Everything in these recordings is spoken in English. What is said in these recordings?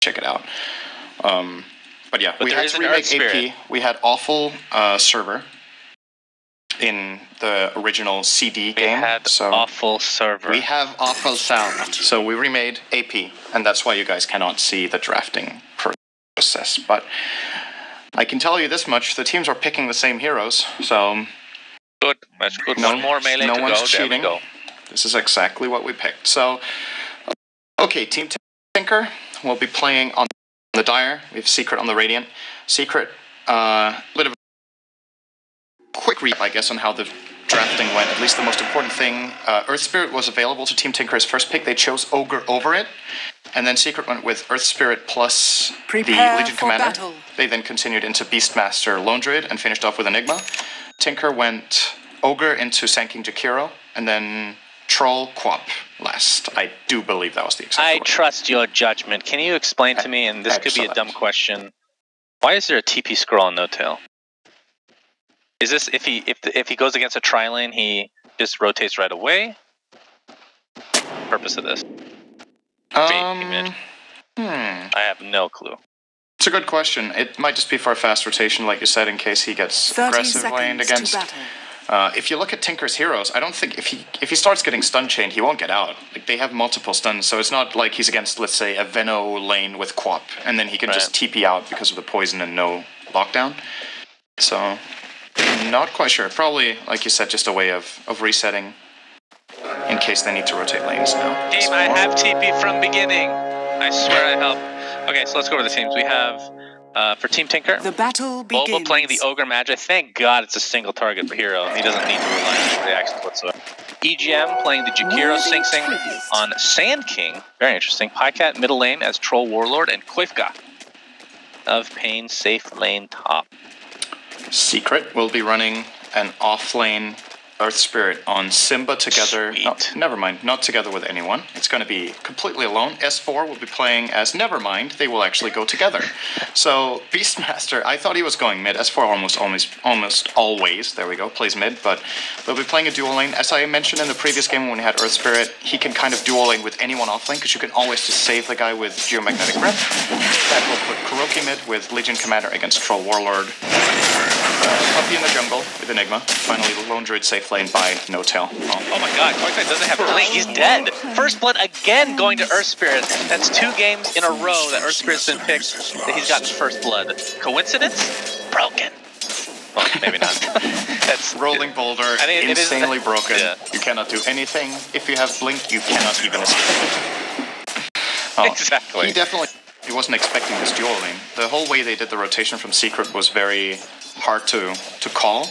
check it out. But yeah, But we had to remake AP. We had awful server in the original CD game. We had awful server. We have awful sound. So we remade AP, and that's why you guys cannot see the drafting process. But I can tell you this much: the teams are picking the same heroes, so good. That's good. One more melee to go. Cheating. There we go. This is exactly what we picked. So, okay, Team Tinker will be playing on the Dire. We have Secret on the Radiant. Secret, little quick read, I guess, on how the drafting went. At least the most important thing, Earth Spirit was available to Team Tinker as first pick. They chose Ogre over it. And then Secret went with Earth Spirit plus the Legion Commander. Battle. They then continued into Beastmaster Lone Druid and finished off with Enigma. Tinker went Ogre into Sand King Jakiro, and then Troll Quap last. I do believe that was the exact order. Trust your judgment. Can you explain to me, and this could be a dumb question, why is there a TP scroll on No Tail? Is this if he goes against a tri-lane, he just rotates right away? Purpose of this? I have no clue. It's a good question. It might just be for a fast rotation, like you said, in case he gets aggressive laned against. If you look at Tinker's heroes, I don't think if he starts getting stun chained, he won't get out. Like, they have multiple stuns, so it's not like he's against, let's say, a Veno lane with Quap, and then he can just TP out because of the poison and no lockdown. So, not quite sure. Probably, like you said, just a way of resetting in case they need to rotate lanes now. Team, I have TP from beginning. I swear I help. Okay, so let's go over the teams. We have, for Team Tinker, the battle begins. Bobo playing the Ogre Magi. Thank God it's a single target hero. He doesn't need to rely on reactions whatsoever. EGM playing the Jakiro Sing Sing on Sand King. Very interesting. Pycat middle lane as Troll Warlord, and Quifka of Pain safe lane top. Secret will be running an off-lane Earth Spirit on Simbaaa together. No, never mind, not together with anyone. It's going to be completely alone. S4 will be playing as Nevermind. They will actually go together. So Beastmaster, I thought he was going mid. S4 almost always, there we go, plays mid, but they'll be playing a dual lane. As I mentioned in the previous game when we had Earth Spirit, he can kind of dual lane with anyone off lane because you can always just save the guy with Geomagnetic Breath. That will put Kuroki mid with Legion Commander against Troll Warlord. Puppy in the jungle with Enigma. Finally, Lone Druid safe lane by No Tail. Oh my god, Quifka doesn't have Blink. He's dead. First Blood again going to Earth Spirit. That's 2 games in a row that Earth Spirit's been picked that he's gotten First Blood. Coincidence? Broken. Well, maybe not. That's Rolling Boulder, insanely broken. Yeah. You cannot do anything. If you have Blink, you cannot even escape. Exactly. He wasn't expecting this dual lane. The whole way they did the rotation from Secret was very hard to call,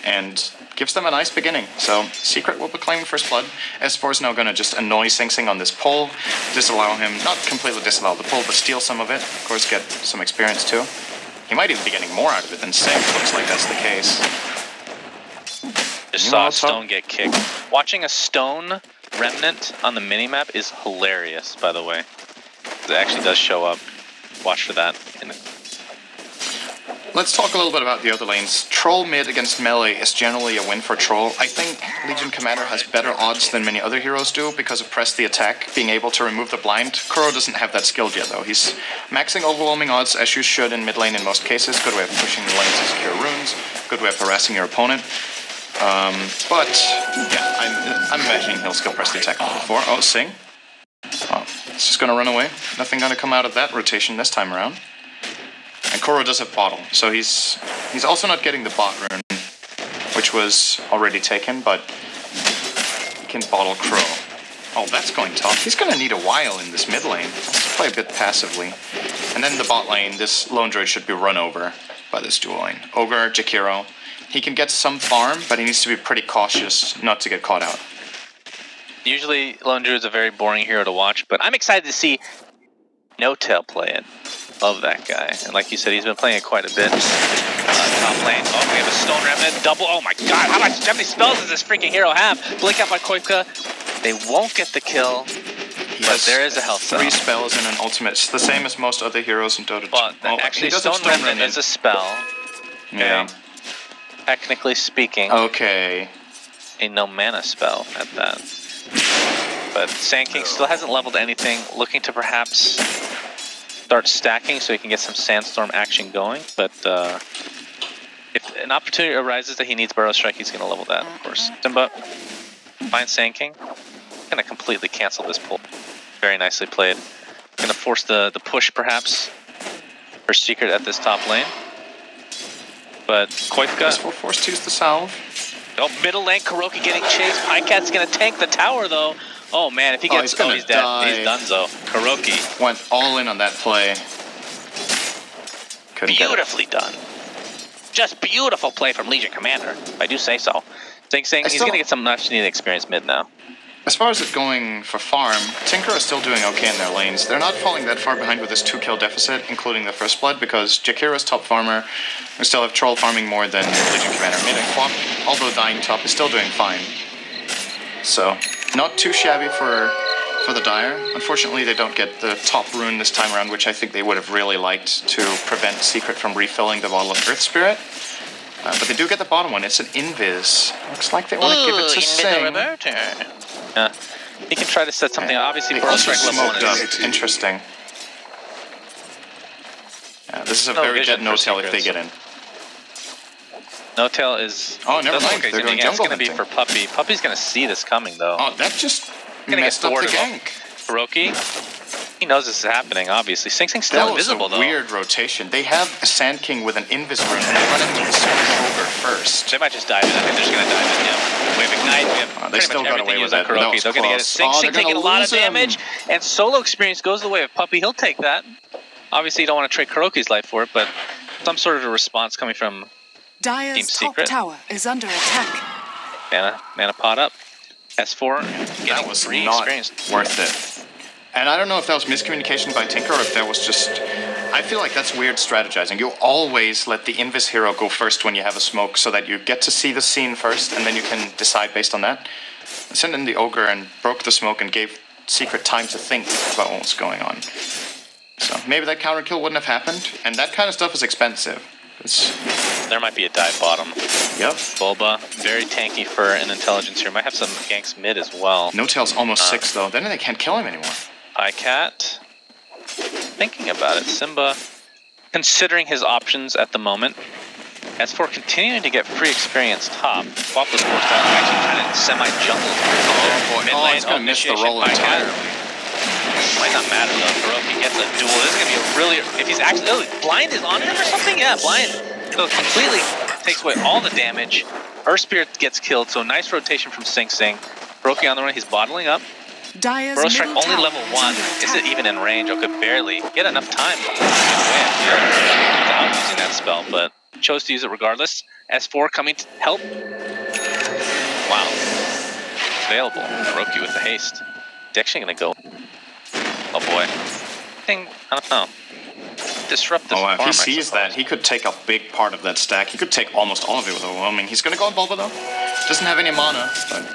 and gives them a nice beginning. So Secret will be claiming First Blood. S4 is now going to just annoy Sing Sing on this pull, disallow him, not completely disallow the pull, but steal some of it. Of course, get some experience too. He might even be getting more out of it than Sing. Looks like that's the case. Just saw a stone get kicked. Watching a stone remnant on the minimap is hilarious, by the way. It actually does show up. Watch for that. Let's talk a little bit about the other lanes. Troll mid against melee is generally a win for Troll. I think Legion Commander has better odds than many other heroes do because of Press the Attack, being able to remove the blind. Kuro doesn't have that skill yet though. He's maxing overwhelming odds as you should in mid lane in most cases. Good way of pushing the lane to secure runes. Good way of harassing your opponent. But yeah, I'm imagining he'll skill Press the Attack level 4. Oh, Sing. Oh, it's just gonna run away. Nothing gonna come out of that rotation this time around. And Kuro does have Bottle, so he's also not getting the bot rune, which was already taken, but he can Bottle Crow. Oh, that's going tough. He's gonna need a while in this mid lane. Let's play a bit passively. And then the bot lane, this Lone Druid should be run over by this dual lane. Ogre, Jakiro. He can get some farm, but he needs to be pretty cautious not to get caught out. Usually, Lone Druid's a very boring hero to watch, but I'm excited to see No Tail play it. Love that guy. And like you said, he's been playing it quite a bit. Top lane. Oh, we have a Stone Remnant. Double. Oh my god, how many spells does this freaking hero have? Blink out by Quifka. They won't get the kill, but there is a health cell. 3 spells and an ultimate. It's the same as most other heroes in Dota. But actually, Stone Remnant is a spell. Okay. Yeah. Technically speaking. Okay. A no mana spell at that. But Sand King still hasn't leveled anything, looking to perhaps start stacking so he can get some sandstorm action going. But if an opportunity arises that he needs Burrow Strike, he's going to level that, of course. Simbaaa finds Sand King. Going to completely cancel this pull. Very nicely played. Going to force the push, perhaps, for Secret at this top lane. But Koifka... S4 forced to use the salve. Oh, middle lane, Kuroki getting chased. Pycat's going to tank the tower, though. Oh, man, if he gets... he's dead. He's donezo. Kuroki. Went all in on that play. Beautifully done. Just beautiful play from Legion Commander, if I do say so. Sing, he's going to get some much-needed experience mid now. As far as it going for farm, Tinker is still doing okay in their lanes. They're not falling that far behind with this 2-kill deficit, including the first blood, because Jakira's top farmer. We still have Troll farming more than Legion Commander. Mid and Quap, although dying top, is still doing fine. So, not too shabby for the Dire. Unfortunately, they don't get the top rune this time around, which I think they would have really liked to prevent Secret from refilling the bottle of Earth Spirit. But they do get the bottom one. It's an Invis. Looks like they want to give it to Sing. He can try to set something up. Obviously, Burrow Strike level 1 is interesting. This is a very dead no-tail if they get in. No-tail is... Oh, never mind. They're doing jungle It's going to be for Puppy. Puppy's going to see this coming, though. Oh, that just messed up the gank. Kuroki, he knows this is happening, obviously. Sing Sing's still invisible, though. That was a weird rotation. They have a Sand King with an Invis rune, and they run into the Ogre first. They might just dive in. I think they're just going to dive in, yeah. We have Ignite, we have they still got away with that. Kuroki. They're going to get it. Sing taking a lot of damage, and solo experience goes the way of Puppy. He'll take that. Obviously, you don't want to trade Kuroki's life for it, but some sort of a response coming from Dire's Team Secret. top tower is under attack. Mana pot up. S4 that was not worth it. And I don't know if that was miscommunication by Tinker or if that was just... I feel like that's weird strategizing. You always let the Invis hero go first when you have a smoke so that you get to see the scene first and then you can decide based on that. I sent in the Ogre and broke the smoke and gave Secret time to think about what was going on. So maybe that counter kill wouldn't have happened, and that kind of stuff is expensive. There might be a dive bottom. Yep. Bulba, very tanky for an intelligence here. Might have some ganks mid as well. No-tail's almost 6 though, then they can't kill him anymore. Pycat, thinking about it. Simbaaa, considering his options at the moment. As for continuing to get free experience top, Quap was forced out. Actually trying to semi-jungle. He's going to miss the roll entirely. Might not matter though. Kuroki gets a duel. This is going to be a really... If he's actually... Oh, Blind is on him or something? Yeah, Blind. So completely takes away all the damage. Earth Spirit gets killed, so nice rotation from Sing Sing. Kuroki on the run, he's bottling up. Burrow Strike only level 1. Is it even in range? Oh, could barely get enough time to win without using that spell, but chose to use it regardless. S4 coming to help. Wow. Available. Kuroki with the haste. He's actually going to go... Oh boy. I don't know. Disrupt this farm, if he sees that, he could take a big part of that stack. He could take almost all of it with overwhelming. He's going to go on Bulba though. Doesn't have any mana, but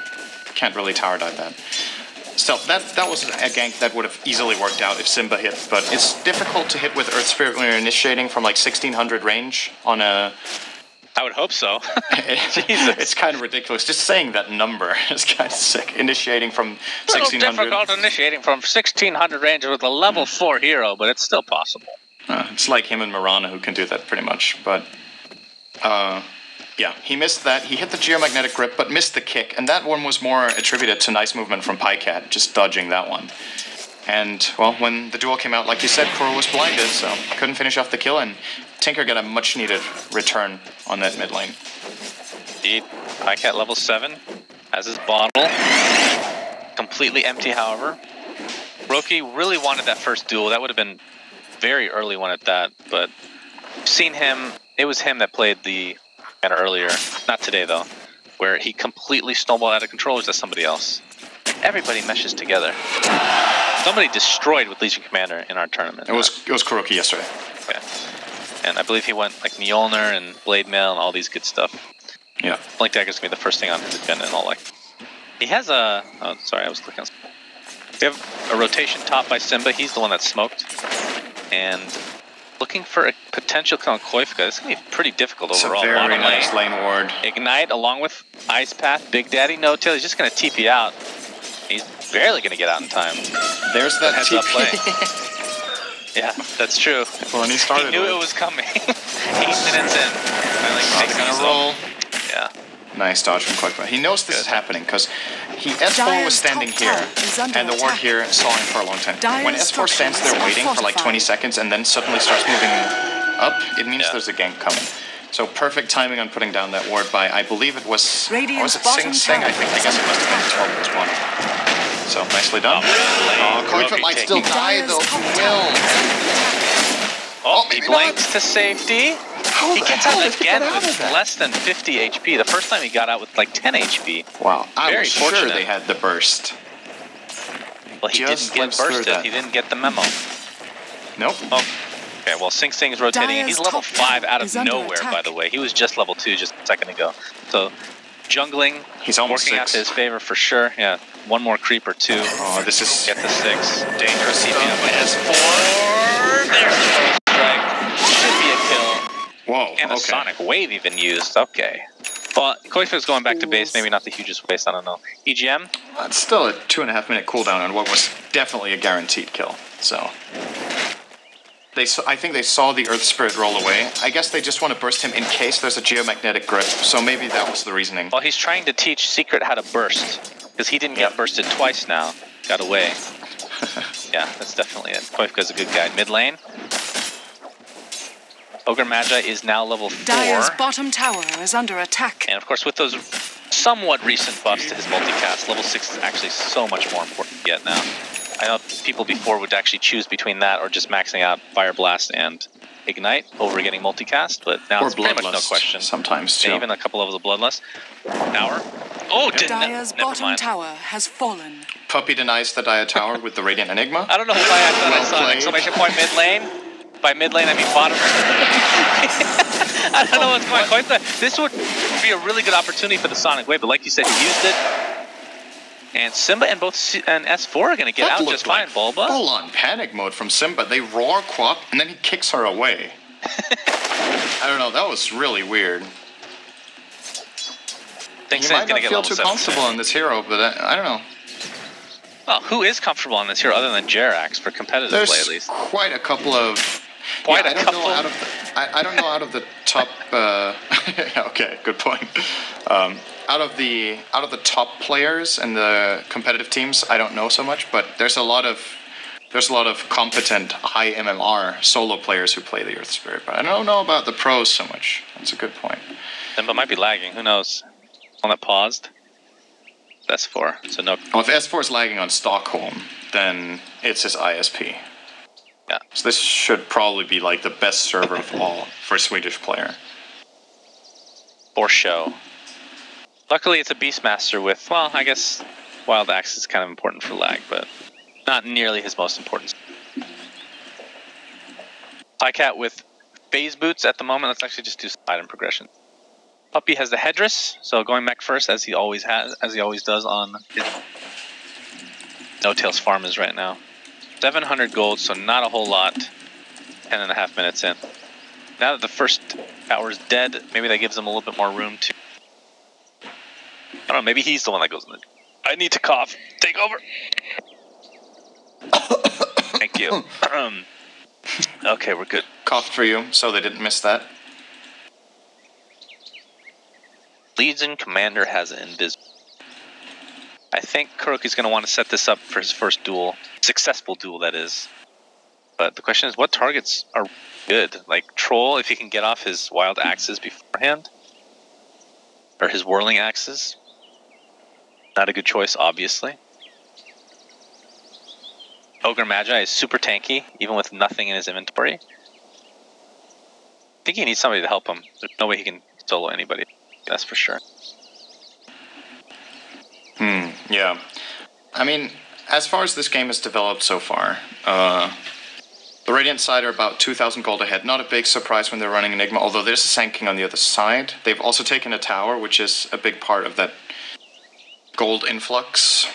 can't really tower dive that. Still, that was a gank that would have easily worked out if Simbaaa hit, but it's difficult to hit with Earth Spirit when you're initiating from like 1600 range on a... I would hope so. Jesus. It's kind of ridiculous. Just saying that number is kind of sick. Initiating from 1600. It's difficult initiating from 1600 range with a level 4 hero, but it's still possible. It's like him and Mirana who can do that pretty much. But, yeah, he missed that. He hit the geomagnetic grip, but missed the kick. And that one was more attributed to nice movement from Pycat, just dodging that one. And, well, when the duel came out, like you said, Kuro was blinded, so couldn't finish off the kill, and Tinker got a much-needed return on that mid lane. Indeed. Pycat level 7 has his bottle. Completely empty, however. Roki really wanted that first duel. That would have been very early one at that, but I've seen him. It was him that played the banner earlier. Not today, though, where he completely snowballed out of control. Or is that somebody else? Everybody meshes together. Somebody destroyed with Legion Commander in our tournament. It was Kuroki yesterday. Okay. And I believe he went like Mjolnir and Blade Mail and all these good stuff. Yeah. Blink Dagger's gonna be the first thing on his agenda and all like. He has a... Oh, sorry, I was clicking on... We have a rotation top by Simbaaa. He's the one that smoked. And looking for a potential kill on Koifka. This is gonna be pretty difficult overall. It's a very nice lane ward. Ignite along with Ice Path, Big Daddy, No-Tail. He's just gonna TP out. He's barely gonna get out in time. There's that heads up play. Yeah, that's true. Well, and he started. He knew it was coming. 8 minutes in. They're gonna roll. Yeah. Nice dodge from Quickman. He knows this is happening because S4 was standing here, and the ward here saw him for a long time. When S4 stands there waiting for like 20 seconds and then suddenly starts moving up, it means there's a gank coming. So perfect timing on putting down that ward by, I believe it was, was it Sing? I guess it must have been 12 plus 1. So nicely done. Quickman might still die though. He will. Oh, he blinks to safety. He gets out again with less than 50 HP. The first time he got out with like 10 HP. Wow, I was fortunate. sure they had the burst. Well, he didn't get bursted. He didn't get the memo. Nope. Oh. Okay, well, Sing's rotating, and he's level 5 out of nowhere, by the way. He was just level 2 just a second ago. So, jungling, he's almost working out to his favor for sure. Yeah, one more creep or 2. Oh, this is... Get the 6. Dangerous CPM by S4. There's the first strike. Should be a kill. Whoa, and a Sonic Wave even used. Okay. Well, Koifu's going back to base. Maybe not the hugest waste. I don't know. EGM? It's still a 2.5 minute cooldown on what was definitely a guaranteed kill. So... I think they saw the Earth Spirit roll away. I guess they just want to burst him in case there's a geomagnetic grip, so maybe that was the reasoning. Well, he's trying to teach Secret how to burst, because he didn't get bursted twice now. Got away. Yeah, that's definitely it. Koifka's a good guy. Mid lane. Ogre Magi is now level 4. Dire's bottom tower is under attack. And of course, with those somewhat recent buffs to his multicast, level 6 is actually so much more important to get now. I know people before would actually choose between that or just maxing out Fire Blast and Ignite over getting multicast, but now it's pretty much no question. Sometimes too. And even a couple levels of Bloodlust. Tower. Oh, Dire's bottom tower has fallen. Puppy denies the Dire Tower with the Radiant Enigma. I don't know why I thought I saw an exclamation point mid lane. By mid lane, I mean bottom. I don't know what's going on. This would be a really good opportunity for the Sonic Wave, but like you said, he used it. And Simbaaa and and S4 are going to get out just fine, Bulba. Full-on panic mode from Simbaaa. They roar Quap, and then he kicks her away. I don't know, that was really weird. He might not feel too comfortable in this hero, but I don't know. Well, who is comfortable on this hero other than Jerax for competitive play, at least? There's quite a couple of... I don't know out of the top... okay, good point. Out of the top players and the competitive teams, I don't know so much, but there's a lot of competent high MMR solo players who play the Earth Spirit. But I don't know about the pros so much. That's a good point. Simbaaa might be lagging. Who knows? One that paused. S4. So no. Well, if S4 is lagging on Stockholm, then it's his ISP. Yeah. So this should probably be like the best server of all for a Swedish player. For show. Luckily, it's a Beastmaster with, well, I guess Wild Axe is kind of important for lag, but not nearly his most important. Tycat with phase boots at the moment. Let's actually just do item progression. Puppy has the headdress, so going back first as he always does on his No Tails farmers right now. 700 gold, so not a whole lot. 10.5 minutes in. Now that the first tower is dead, maybe that gives him a little bit more room to... I don't know, maybe he's the one that goes in the... I need to cough. Take over. Thank you. Okay, we're good. Coughed for you, so they didn't miss that. Legion Commander has an invisible. I think Kuroki's going to want to set this up for his first duel. Successful duel, that is. But the question is, what targets are good? Like Troll, if he can get off his Wild Axes beforehand. Or his Whirling Axes. Not a good choice, obviously. Ogre Magi is super tanky, even with nothing in his inventory. I think he needs somebody to help him. There's no way he can solo anybody. That's for sure. Yeah. I mean, as far as this game has developed so far, the Radiant side are about 2,000 gold ahead. Not a big surprise when they're running Enigma, although there's a Sanking on the other side. They've also taken a tower, which is a big part of that gold influx.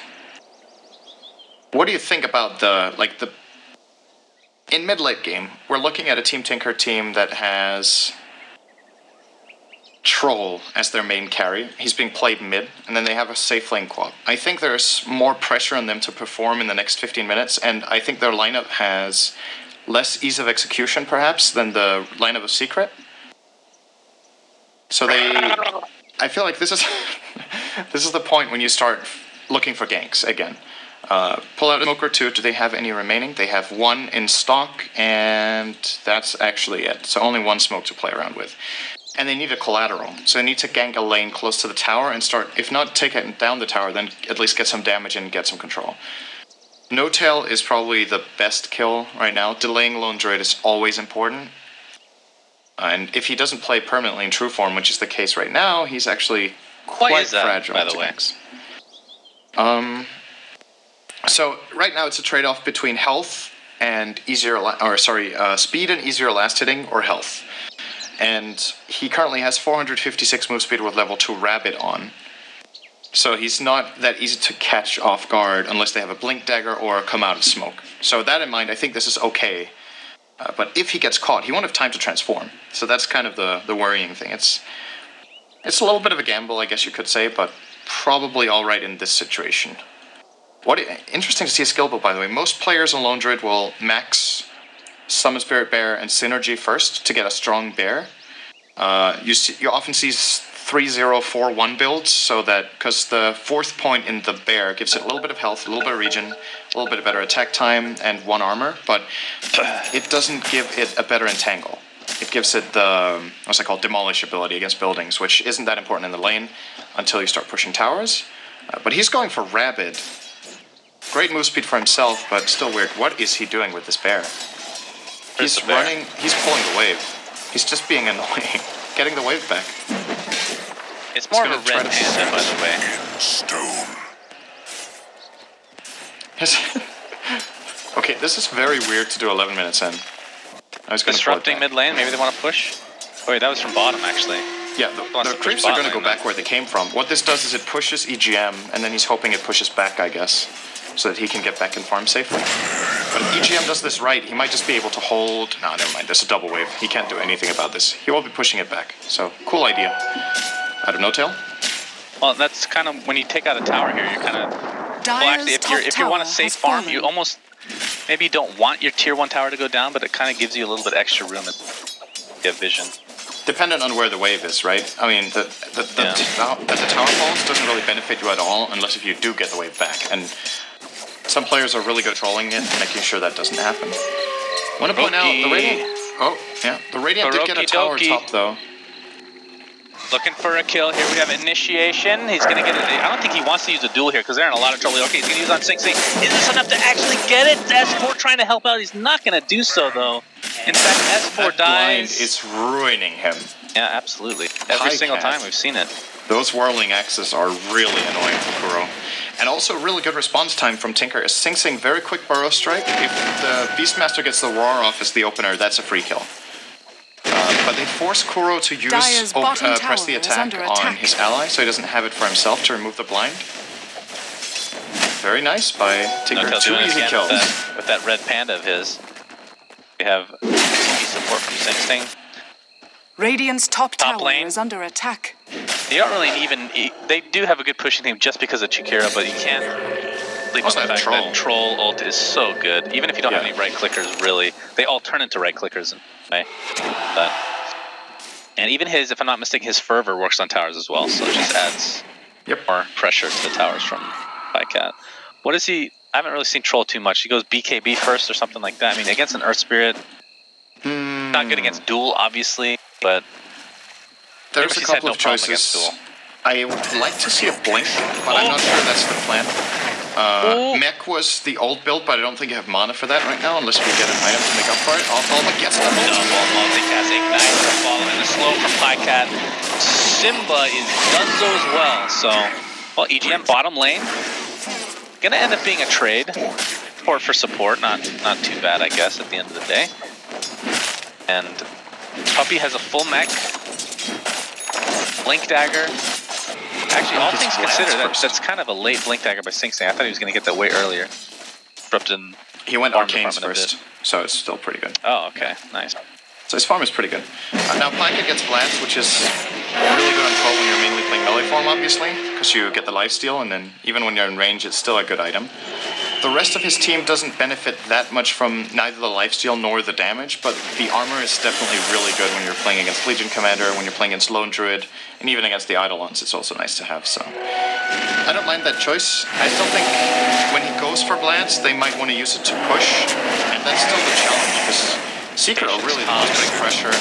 What do you think about in mid-late game, we're looking at a Team Tinker team that has Troll as their main carry. He's being played mid, and then they have a safe lane Quap. I think there's more pressure on them to perform in the next 15 minutes, and I think their lineup has less ease of execution, perhaps, than the line of a secret. So I feel like this is this is the point when you start looking for ganks again. Pull out a smoke or two. Do they have any remaining? They have one in stock, and that's actually it. So only one smoke to play around with. And they need a collateral. So they need to gank a lane close to the tower and start, if not take it down the tower, then at least get some damage and get some control. No tail is probably the best kill right now. Delaying Lone Druid is always important. And if he doesn't play permanently in true form, which is the case right now, he's actually quite fragile, by the way. So right now it's a trade-off between health and speed and easier last hitting, or health. And he currently has 456 move speed with level 2 Rabbit on. So he's not that easy to catch off guard unless they have a Blink Dagger or come out of smoke. So with that in mind, I think this is okay. But if he gets caught, he won't have time to transform. So that's kind of the worrying thing. It's a little bit of a gamble, I guess you could say, but probably alright in this situation. Interesting to see a skill build, by the way. Most players on Lone Druid will max Summon Spirit Bear and Synergy first to get a strong bear. You often see 3-0-4-1 builds, so that because the 4th point in the bear gives it a little bit of health, a little bit of regen, a little bit of better attack time, and 1 armor, but it doesn't give it a better entangle. It gives it the, what's it called, demolish ability against buildings, which isn't that important in the lane until you start pushing towers. But he's going for Rabid. Great move speed for himself, but still weird. What is he doing with this bear? He's running, he's pulling the wave. He's just being annoying. Getting the wave back. It's more of a red panda, by the way. Stone. Okay, this is very weird to do 11 minutes in. I was disrupting mid lane, maybe they want to push? Oh wait, that was from bottom, actually. Yeah, the creeps are going to go back where they came from. What this does is it pushes EGM, and then he's hoping it pushes back, I guess, so that he can get back and farm safely. But if EGM does this right, he might just be able to hold... No, never mind, there's a double wave. He can't do anything about this. He will be pushing it back. So, cool idea. Out of no tail? Well, that's kind of... When you take out a tower here, you're kind of... Well, actually, if you want a safe farm, you almost... Maybe you don't want your tier 1 tower to go down, but it kind of gives you a little bit extra room and get vision. Dependent on where the wave is, right? I mean, the tower falls doesn't really benefit you at all unless if you do get the wave back. And some players are really good at trolling it, making sure that doesn't happen. I want to point out the Radiant... Oh, yeah. The Radiant did get a tower top, though. Looking for a kill. Here we have initiation. He's going to get it. I don't think he wants to use a duel here because they're in a lot of trouble. Okay, he's going to use on Sing Sing. Is this enough to actually get it? S4 trying to help out. He's not going to do so, though. In fact, S4 dies. It's ruining him. Yeah, absolutely. Every single time we've seen it. Those whirling axes are really annoying for Kuro. And also really good response time from Tinker is Sing Sing very quick burrow strike. If the Beastmaster gets the roar off as the opener, that's a free kill. But they force Kuro to use press the attack on his ally, so he doesn't have it for himself to remove the blind. Very nice by Tinker. 2 easy kills. With that red panda of his. We have support from Sing Sing. Radiant's top tower lane is under attack. They don't really even... They do have a good pushing team just because of Chikira, but you can't sleep on the fact that Troll ult is so good. Even if you don't have any right clickers, really. They all turn into right clickers. And even his, if I'm not mistaken, his Fervor works on towers as well, so it just adds more pressure to the towers from Bycat. What is he... I haven't really seen Troll too much. He goes BKB first or something like that. I mean, against an Earth Spirit, not good against Duel, obviously, but... There's a couple of choices. I would like to see a Blink, but I'm not sure that's the plan. Mech was the old build, but I don't think you have mana for that right now, unless we get an item to make up for it. Alma gets the ult. Double multicast Ignite to follow in the slow from Pycat. Simbaaa is donezo as well, so... Well, EGM bottom lane. Gonna end up being a trade. Support for support, not too bad, I guess, at the end of the day. And Puppy has a full mech. Blink Dagger. Actually, all things considered, that's kind of a late Blink Dagger by Sing Sing. I thought he was going to get that way earlier. He went Arcanes first, so it's still pretty good. Oh, okay. Nice. So his farm is pretty good. Now, Pycat gets Blast, which is really good on 12 when you're mainly playing melee form, obviously, because you get the lifesteal, and then even when you're in range, it's still a good item. The rest of his team doesn't benefit that much from neither the lifesteal nor the damage, but the armor is definitely really good when you're playing against Legion Commander, when you're playing against Lone Druid, and even against the Eidolons, it's also nice to have, so... I don't mind that choice. I still think when he goes for Blance, they might want to use it to push, and that's still the challenge, because Secret are really the most big pressure.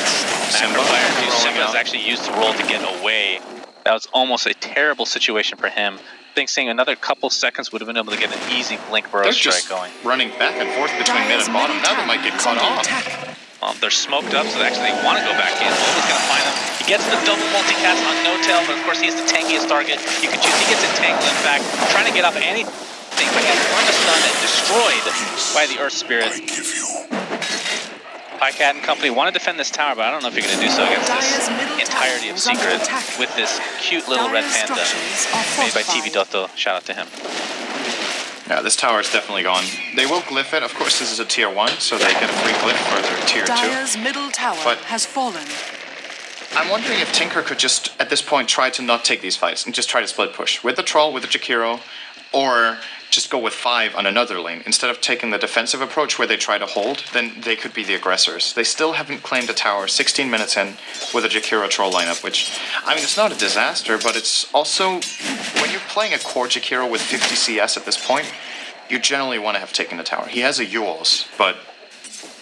Simba's actually used the roll to get away. That was almost a terrible situation for him. I think seeing another couple seconds would have been able to get an easy blink burrow strike going. Running back and forth between mid and bottom. Now they might get caught off. They're smoked up, so they actually want to go back in. He's going to find him. He gets the double multicast on No-Tail, but of course he's the tankiest target. You can choose. He gets entangled, in fact, trying to get off anything, but gets stunned and destroyed by the Earth Spirit. Pycat and company want to defend this tower, but I don't know if you're going to do so against this entirety of Secret with this cute little red panda made by TV Doto. Shout out to him. Yeah, this tower is definitely gone. They will glyph it. Of course, this is a tier 1, so they get a free glyph for their tier 2. Dire's middle tower has fallen. I'm wondering if Tinker could just, at this point, try to not take these fights and just try to split push with the Troll, with the Jakiro, or just go with 5 on another lane. Instead of taking the defensive approach where they try to hold, then they could be the aggressors. They still haven't claimed a tower 16 minutes in with a Jakiro Troll lineup, which, I mean, it's not a disaster, but it's also, when you're playing a core Jakiro with 50 CS at this point, you generally want to have taken the tower. He has a Yules, but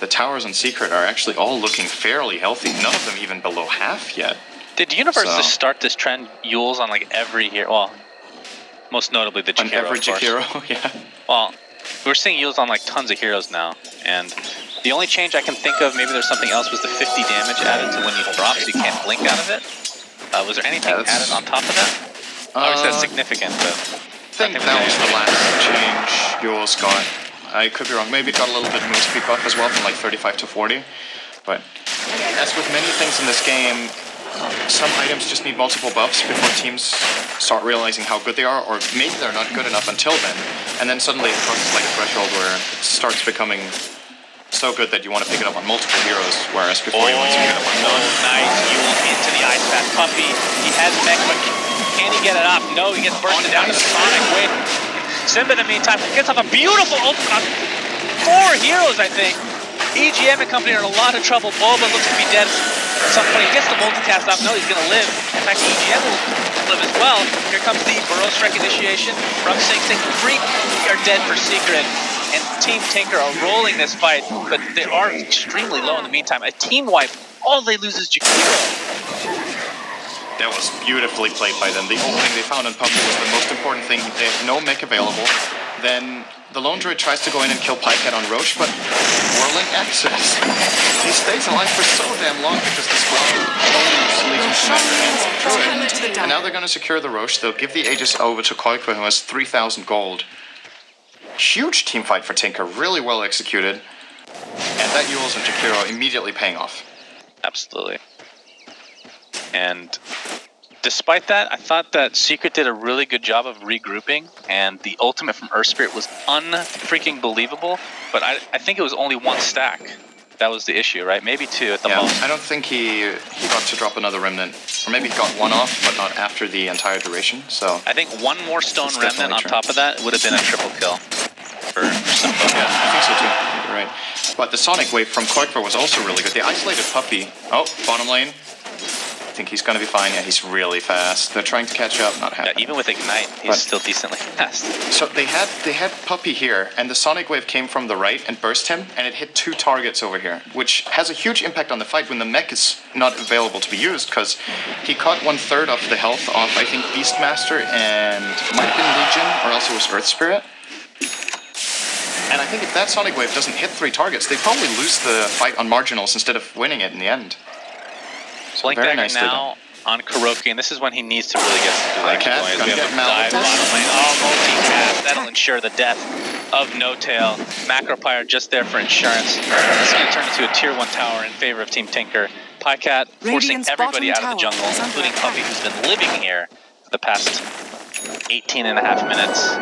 the towers on Secret are actually all looking fairly healthy. None of them even below half yet. Did Universe just start this trend, Yules on like every hero? Well, most notably the Jakiro, on every Jakiro, yeah. Well, we're seeing Yules on like tons of heroes now, and the only change I can think of, maybe there's something else, was the 50 damage added to when you drop, so you can't blink out of it. Was there anything added on top of that? Obviously that's significant, but I think that was the last change Yules got. I could be wrong. Maybe it got a little bit move speed buff as well, from like 35 to 40. But as with many things in this game, some items just need multiple buffs before teams start realizing how good they are, or maybe they're not good enough until then. And then suddenly it crosses like a threshold where it starts becoming so good that you want to pick it up on multiple heroes, whereas before you want to pick it up on one. Nice. Yule into the Ice Path Puppy. He has mech, but can he get it off? No, he gets bursted down to the Sonic Wave. Simba, in the meantime, gets off a beautiful ultimate on 4 heroes, I think. EGM and company are in a lot of trouble. Boba looks to be dead at some point. He gets the multicast off. No, he's going to live. In fact, EGM will live as well. Here comes the Burrow Strike initiation from Sing Sing. 3 are dead for Secret. And Team Tinker are rolling this fight, but they are extremely low in the meantime. A team wipe. All they lose is Jakiro. That was beautifully played by them. The opening they found on Puppy was the most important thing. They have no mech available. Then the Lone Druid tries to go in and kill Pycat on Roach, but whirling access. He stays alive for so damn long because this block owns Legion Commander and Lone Druid. And now they're going to secure the Roach. They'll give the Aegis over to Koikwa, who has 3,000 gold. Huge team fight for Tinker, really well executed. And that Yules and Jakiro immediately paying off. Absolutely. And despite that, I thought that Secret did a really good job of regrouping, and the ultimate from Earth Spirit was unfreaking believable, but I think it was only 1 stack. That was the issue, right? Maybe 2 at the most. I don't think he got to drop another remnant, or maybe he got 1 off, but not after the entire duration, so... I think 1 more stone remnant on top of that would have been a triple kill for Simbaaa. Yeah, I think so too. You're right. But the Sonic Wave from Koikwa was also really good. The isolated Puppy. Oh, bottom lane. I think he's going to be fine. Yeah, he's really fast. They're trying to catch up, not happening. Yeah, even with Ignite, he's still decently fast. So they had Puppy here, and the Sonic Wave came from the right and burst him, and it hit 2 targets over here, which has a huge impact on the fight when the mech is not available to be used, because he caught 1/3 of the health off, I think, Beastmaster and might have been Legion, or else it was Earth Spirit. And I think if that Sonic Wave doesn't hit 3 targets, they probably lose the fight on Marginals instead of winning it in the end. Blink Dagger now on Kuroki, and this is when he needs to really get some action going. We have a dive bottom lane. Oh, multi-cast. That'll ensure the death of No-Tail. Macropire just there for insurance. This is going to turn into a tier 1 tower in favor of Team Tinker. Pycat forcing everybody out of the jungle, including Puppy, who's been living here for the past 18.5 minutes.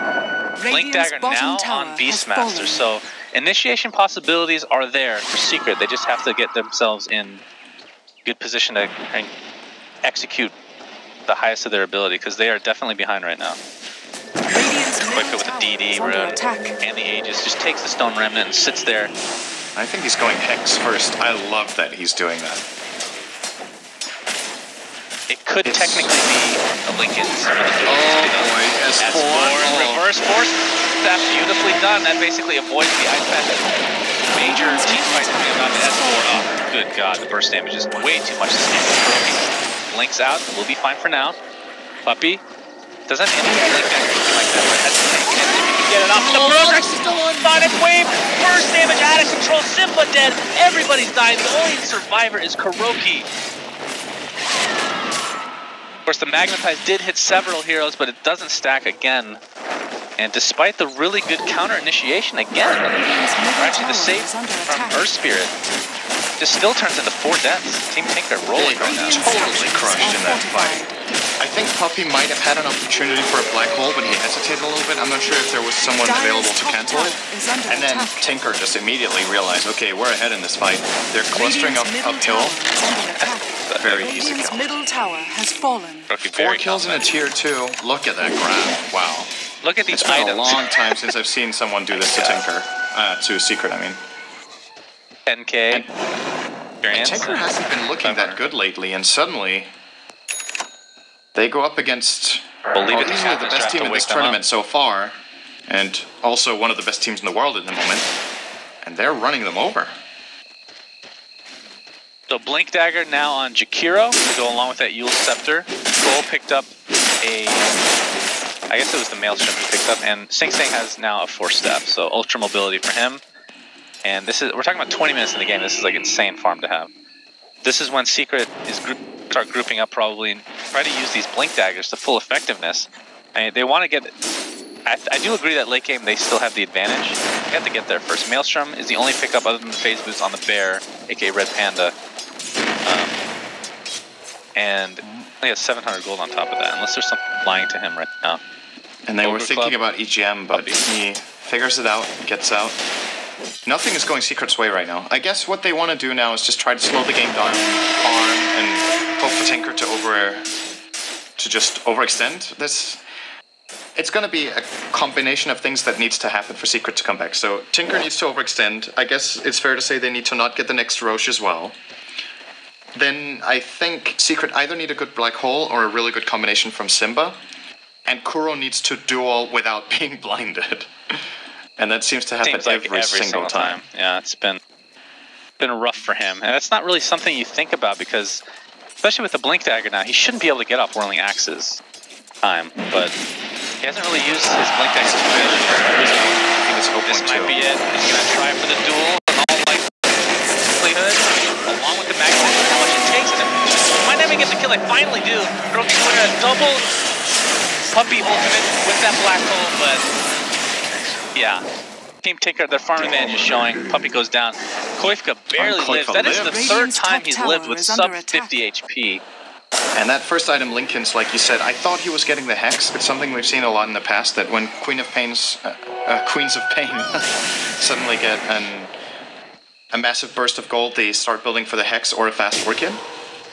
Blink Dagger now on Beastmaster, so initiation possibilities are there for Secret. They just have to get themselves in good position to execute the highest of their ability, because they are definitely behind right now. Radiant's Quick with the DD rune and the Aegis. Just takes the Stone Remnant and sits there. I think he's going Hex first. I love that he's doing that. It could technically be a Lincoln. boy, S4. Reverse force. That's beautifully done. That basically avoids the Ice Path. Major team fight coming about the S4. Oh, good God, the burst damage is way too much to stand. Links out. We'll be fine for now. Puppy doesn't have any Link activity like that, but has to take it. If you can get it off. The Progress is still on. Sonic Wave. Burst damage out of control. Simbaaa dead. Everybody's dying. The only survivor is Kuroki. Of course, the Magnetize did hit several heroes, but it doesn't stack again. And despite the really good counter initiation again, or actually the save from Earth Spirit, just still turns into 4 deaths. Team Tinker rolling right now. Totally crushed in that fight. I think Puppy might have had an opportunity for a black hole, but he hesitated a little bit. I'm not sure if there was someone available to cancel it. And then Tinker just immediately realized, okay, we're ahead in this fight. They're clustering uphill. Very easy kill. Middle tower has fallen. 4 kills in a tier 2. Look at that graph. Wow. Look at these It's been items. a long time since I've seen someone do this to Tinker. To Secret, I mean. 10K. And Tinker hasn't been looking that good lately, and suddenly they go up against easily the best team in this tournament so far, and also one of the best teams in the world at the moment, and they're running them over. So Blink Dagger now on Jakiro to go along with that Yule Scepter. Cole picked up a, I guess it was the Maelstrom he picked up, and Sing Sing has now a 4-step, so Ultra Mobility for him. And this is, we're talking about 20 minutes in the game. This is like insane farm to have. This is when Secret is start grouping up probably and try to use these Blink Daggers to full effectiveness. I mean, they want to get, I do agree that late game they still have the advantage. They have to get there first. Maelstrom is the only pickup other than the phase boost on the Bear, aka Red Panda. And he has 700 gold on top of that, unless there's something lying to him right now. And they were thinking about EGM, but he figures it out, gets out. Nothing is going Secret's way right now. I guess what they want to do now is just try to slow the game down, farm, and hope for Tinker to just overextend this. It's going to be a combination of things that needs to happen for Secret to come back. So Tinker needs to overextend. I guess it's fair to say they need to not get the next Roche as well. Then I think Secret either need a good black hole or a really good combination from Simbaaa. And Kuro needs to duel without being blinded. And that seems to happen every single time. Yeah, it's been rough for him. And that's not really something you think about because, especially with the Blink Dagger now, he shouldn't be able to get off Whirling Axes time. But he hasn't really used his Blink Dagger. This might be it. He's going to try for the duel in all likelihood, along with the Magnet. How much it takes him. Might not even get the kill. I finally do. Kuroki's doing a double Puppy ultimate with that black hole, but yeah. Team Tinker, their farm advantage is showing. Puppy goes down. Koifka barely lives. That is the third time he's lived with sub 50 HP. And that first item, Lincoln's, like you said, I thought he was getting the Hex. It's something we've seen a lot in the past, that when Queens of Pain suddenly get a massive burst of gold, they start building for the Hex or a fast Orchid.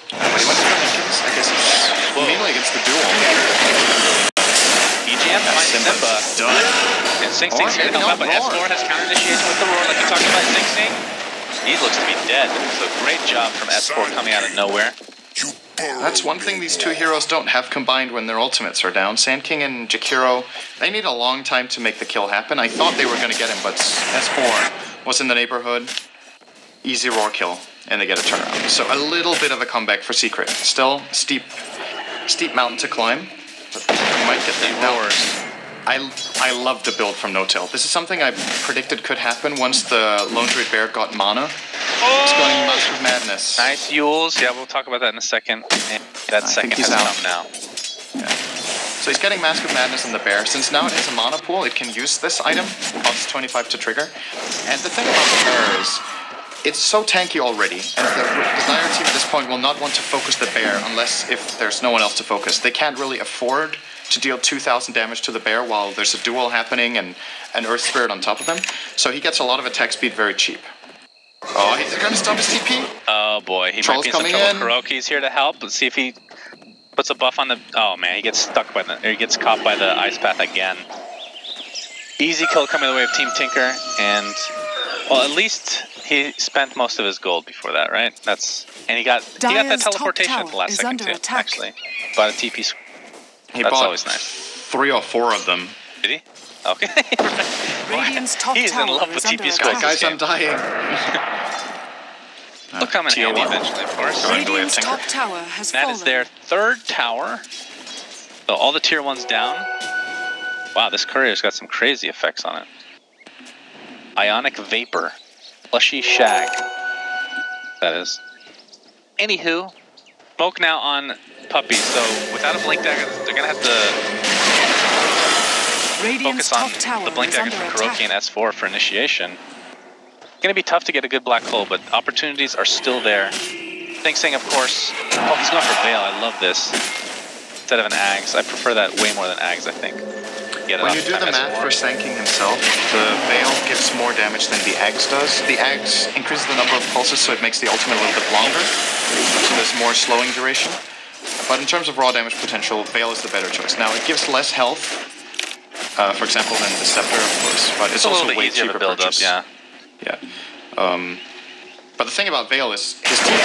But he went for Lincoln's. I guess it's mainly against the duel. EGM behind Simbaaa. Done. And Sing Sing's here to help out, but S4 has counter-initiation with the Roar, like you talked about. Sing Sing, he looks to be dead. So great job from S4 coming out of nowhere. That's one thing these two heroes don't have combined when their ultimates are down. Sand King and Jakiro, they need a long time to make the kill happen. I thought they were going to get him, but S4 was in the neighborhood. Easy Roar kill, and they get a turnaround. So a little bit of a comeback for Secret. Still steep mountain to climb. But you might get there. Now, I love the build from No-Tail. This is something I predicted could happen once the Lone Druid Bear got mana. It's going Massive Madness. Nice Yules. Yeah, we'll talk about that in a second. And that second has come now. Yeah. So he's getting Massive Madness in the Bear. Since now it has a mana pool, it can use this item. Costs 25 to trigger. And the thing about the Bear is, it's so tanky already, and the Desire team at this point will not want to focus the Bear unless if there's no one else to focus. They can't really afford to deal 2,000 damage to the Bear while there's a duel happening and an Earth Spirit on top of them. So he gets a lot of attack speed very cheap. Oh, they're going to stop his TP? Oh boy, he might be in some trouble. Kuroki's here to help. Let's see if he puts a buff on the... Oh man, he gets stuck by the... Or he gets caught by the Ice Path again. Easy kill coming the way of Team Tinker, and well, at least he spent most of his gold before that, right? And he got that teleportation at the last second too. Actually, bought a TP. He That's bought always nice. 3 or 4 of them. Did he? Okay. Radiant's top He's in tower love with is TP under scrolls. attack. Guys, I'm dying. They'll come in handy eventually, of course. Going the way of Radiant's Tinker. top tower has That fallen. is their 3rd tower. So all the tier 1s down. Wow, this courier's got some crazy effects on it. Ionic Vapor. Plushy Shag. That is. Anywho, smoke now on Puppy. So without a Blink Dagger, they're going to have to Radiant's focus on top tower the Blink is Dagger under from attack. Kuroki and S4 for initiation. Going to be tough to get a good black hole, but opportunities are still there. Sing, of course. Oh, he's going for Veil. I love this. Instead of an Ags. I prefer that way more than Ags, I think. When you do the math for Sanking himself, the Veil gives more damage than the Ags does. The Ags increases the number of pulses, so it makes the ultimate a little bit longer. So there's more slowing duration. But in terms of raw damage potential, Veil is the better choice. Now, it gives less health, for example, than the Scepter, of course, but it's also way cheaper to build purchase. up, Yeah. But the thing about Veil is his team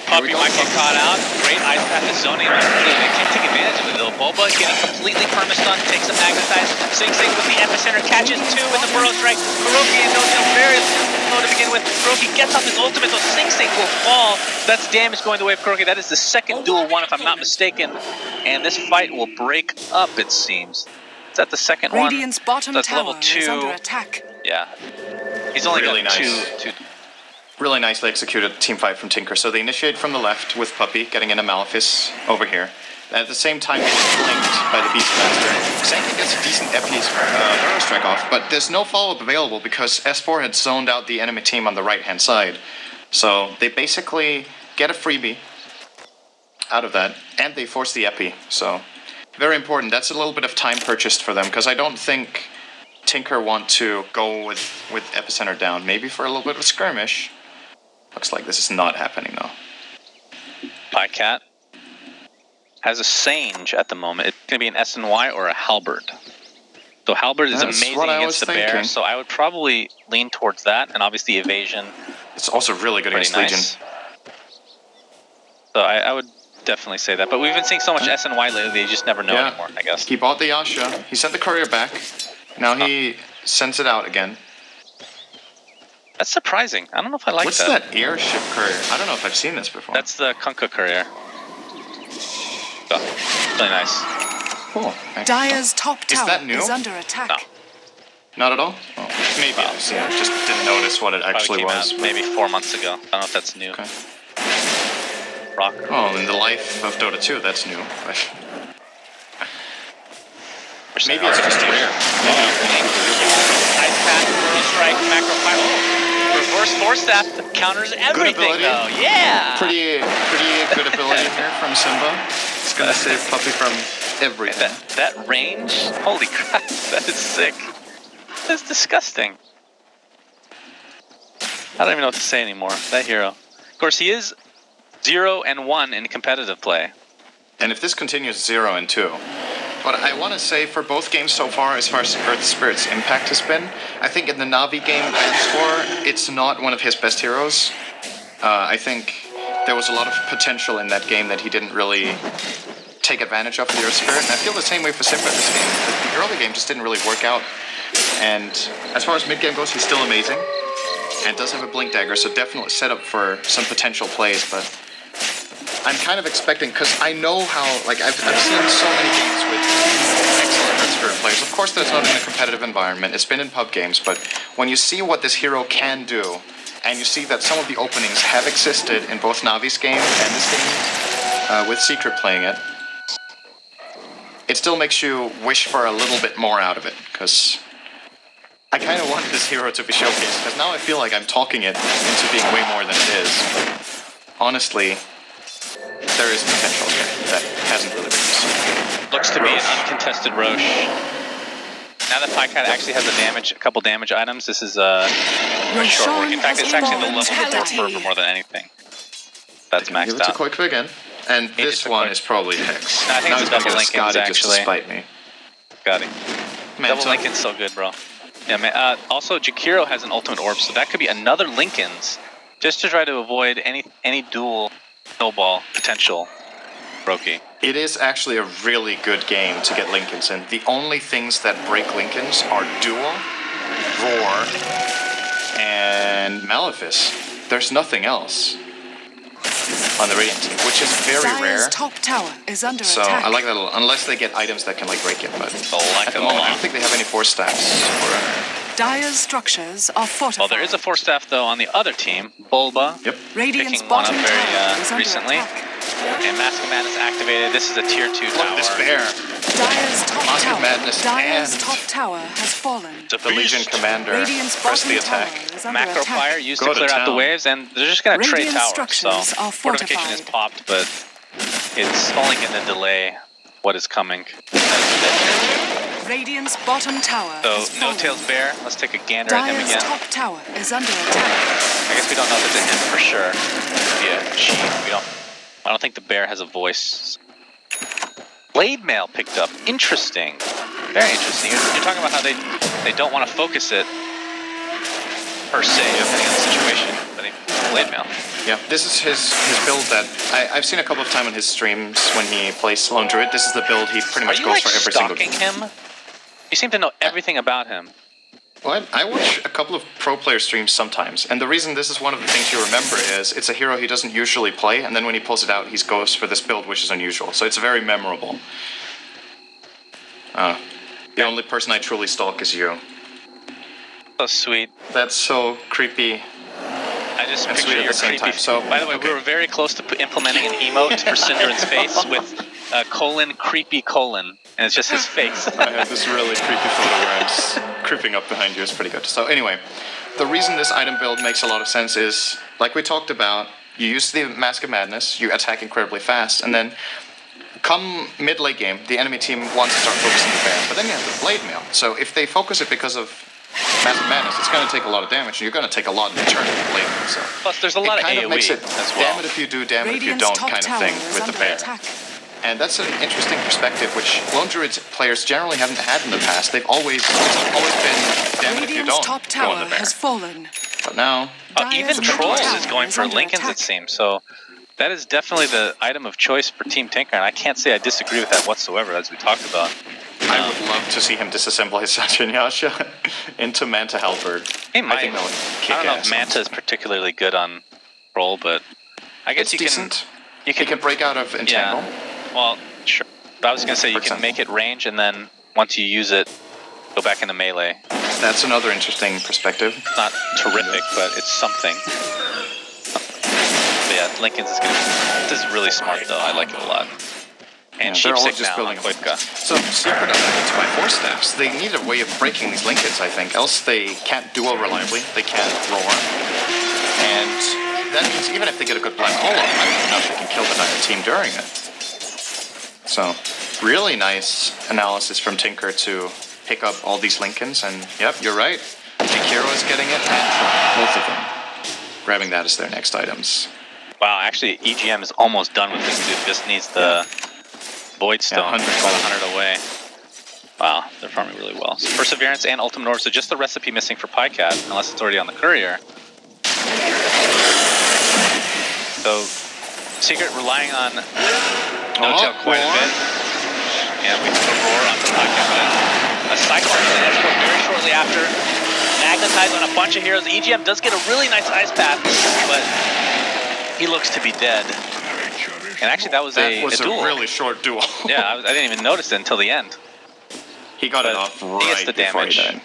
Puppy might get caught out. Great Ice Path is zoning. They can't take advantage of it though. Boba getting completely perma-stunned, takes a magnetize. Sing with the epicenter, catches 2 in the Burrow Strike. Kuroki and No-Tail very low to begin with. Kuroki gets off his ultimate, so Sing will fall. That's damage going the way of Kuroki. That is the second dual one, if I'm not mistaken. And this fight will break up, it seems. Is that the second one? Radiant's bottom That's tower level 2. is under attack. Yeah. He's only Really got nice. two. Really nicely executed team fight from Tinker. So they initiate from the left with Puppy, getting into Malefice over here. At the same time, getting flanked by the Beastmaster. Sanking gets a decent Epi's Burrow Strike off, but there's no follow-up available because S4 had zoned out the enemy team on the right-hand side. So they basically get a freebie out of that, and they force the Epi. So very important. That's a little bit of time purchased for them, because I don't think Tinker want to go with Epicenter down. Maybe for a little bit of a skirmish. Looks like this is not happening, though. Pycat has a Sange at the moment. It's going to be an SNY or a Halberd. So Halberd is amazing against the bear, so I would probably lean towards that, and obviously evasion. It's also really good against nice. Legion. So I would definitely say that. But we've been seeing so much SNY lately, you just never know anymore, I guess. He bought the Yasha. He sent the courier back. Now he sends it out again. That's surprising. I don't know if I like What's that. What's that airship courier? I don't know if I've seen this before. That's the Kunkka courier. Oh, really nice. Cool. Dire's top tower that new? is under attack. No. Not at all? Oh, maybe I've seen it. Just didn't notice what it actually was. Out maybe 4 months ago. I don't know if that's new. Okay. Rock. Oh, in the life of Dota 2, that's new. Maybe it's just rare. Ice Path, Burrow Strike, Macro Fire. Oh, Reverse Force Staff counters everything, though. Yeah! Pretty good ability here from Simbaaa. It's gonna save Puppy from everything. That range? Holy crap, that is sick. That's disgusting. I don't even know what to say anymore. That hero. Of course, he is 0 and 1 in competitive play. And if this continues, 0 and 2. But I want to say for both games so far, as far as Earth Spirit's impact has been, I think in the Na'Vi game ban score, it's not one of his best heroes. I think there was a lot of potential in that game that he didn't really take advantage of the Earth Spirit. And I feel the same way for Simbaaa this game. The early game just didn't really work out. And as far as mid-game goes, he's still amazing. And does have a Blink Dagger, so definitely set up for some potential plays, but I'm kind of expecting, because I know how, like, I've seen so many games with excellent Earth Spirit players. Of course, that's not in a competitive environment. It's been in pub games, but when you see what this hero can do, and you see that some of the openings have existed in both Navi's game and this game, with Secret playing it, it still makes you wish for a little bit more out of it, because I kind of want this hero to be showcased, because now I feel like I'm talking it into being way more than it is. Honestly, there is potential here that hasn't really been used. Looks to be an uncontested Roche. Now that Pycat actually has a couple damage items, this is a short work. In fact, it's actually the level that for more than anything. That's maxed Give it to out. Quick again. And this one is probably Hex. No, I think it's a double link, actually. actually. Just to spite me. Got it. Double Linken's so good, bro. Yeah, man. Also, Jakiro has an ultimate orb, so that could be another Linken's, just to try to avoid any dual snowball potential. Brokey. It is actually a really good game to get Linken's in. The only things that break Linken's are Duel, Roar, and Malefice. There's nothing else on the Radiant team, which is very rare. Top tower is under so attack. I like that a lot, unless they get items that can like break it. But like at the moment, I don't think they have any force staffs. Dire's structures are fortified. Well, there is a force staff though on the other team. Bulba. Yep. Radiant's picking one up bottom very tower is under recently. attack. And Mask of Madness activated. This is a tier 2 tower. Look at this bear. Dire's top Mask of tower. Madness Dire's and top tower has fallen. It's a the Legion Commander. Radiant's Press bottom the attack. tower is under Macro attack. fire used Go to clear to out the town. waves, and they're just going to trade Radiant towers. So structures are fortification is fortified. popped, but it's only going to delay what is coming. Radiant's bottom tower So has No fallen. Tails Bear. Let's take a gander at him Dire's again. top tower is under attack. I guess we don't know if it's a him for sure. Yeah, she. We don't. I don't think the bear has a voice. Blade Mail picked up. Interesting. Very interesting. You're talking about how they don't want to focus it per se, depending on the situation. But Blade Mail. Yeah, this is his build that I've seen a couple of times on his streams when he plays Lone Druid. This is the build he pretty much Are you goes like for every single stalking game. him? You seem to know everything about him. Well, I watch a couple of pro player streams sometimes, and the reason this is one of the things you remember is it's a hero he doesn't usually play, and then when he pulls it out, he goes for this build, which is unusual. So it's very memorable. The only person I truly stalk is you. So sweet. That's so creepy. I just And picture sweet at your the same creepy. time. So, by the way, okay. we were very close to implementing an emote for Synderen's face with :creepy:, and it's just his face. I have this really creepy photo where I'm just creeping up behind you. It's pretty good. So anyway, the reason this item build makes a lot of sense is, like we talked about, you use the Mask of Madness, you attack incredibly fast, and then come mid-late game, the enemy team wants to start focusing the bear, but then you have the Blade Mail. So if they focus it because of Mask of Madness, it's going to take a lot of damage, and you're going to take a lot in return with the Blade Mail. So Plus, there's a lot of kind AoE of makes it as well. damn it if you do, damn it if you Radiant's don't top kind of tower thing is with the under bear. attack. And that's an interesting perspective, which Lone Druid players generally haven't had in the past. They've always been, damn it if you Radiant's don't, top go tower on the bear. has fallen. But now, Even Dire's middle Trolls tower is going for under Linken's, attack. it seems. So that is definitely the item of choice for Team Tinker, and I can't say I disagree with that whatsoever, as we talked about. I would love to see him disassemble his Sachinyasha into Manta Halberd. He might. I think that would kick I don't know ass. if Manta is particularly good on Troll, but I guess It's you decent. can. He can break out of Entangle. Yeah. Well, sure. But I was going to say you For can example. make it range, and then once you use it, go back into melee. That's another interesting perspective. It's not terrific, but it's something. But yeah, Linken's is going to. This is really smart, though. I like it a lot. And they're all Sheepstick just now building on a Koivka. So Secret doesn't need to buy force staffs. They need a way of breaking these Linkens, I think. Else they can't duel reliably. They can't roar. And that means even if they get a good black hole on, I don't know if they can kill the entire team during it. So really nice analysis from Tinker to pick up all these Linkens. And yep, you're right. Jakiro is getting it, and both of them grabbing that as their next items. Wow, actually, EGM is almost done with this dude. Just needs the Void Stone. 100 100 away. Wow, they're farming really well. So Perseverance and Ultimate Orb, so just the recipe missing for Pycat, unless it's already on the courier. So, Secret relying on No-Tail quite a bit. And we put a roar on the Pycat, but a Cyclone and an Escort very shortly after. Magnetize on a bunch of heroes. EGM does get a really nice ice path, but he looks to be dead. And actually, that was a duel. really short duel. Yeah, I didn't even notice it until the end. He got it off right He gets the before damage. he died.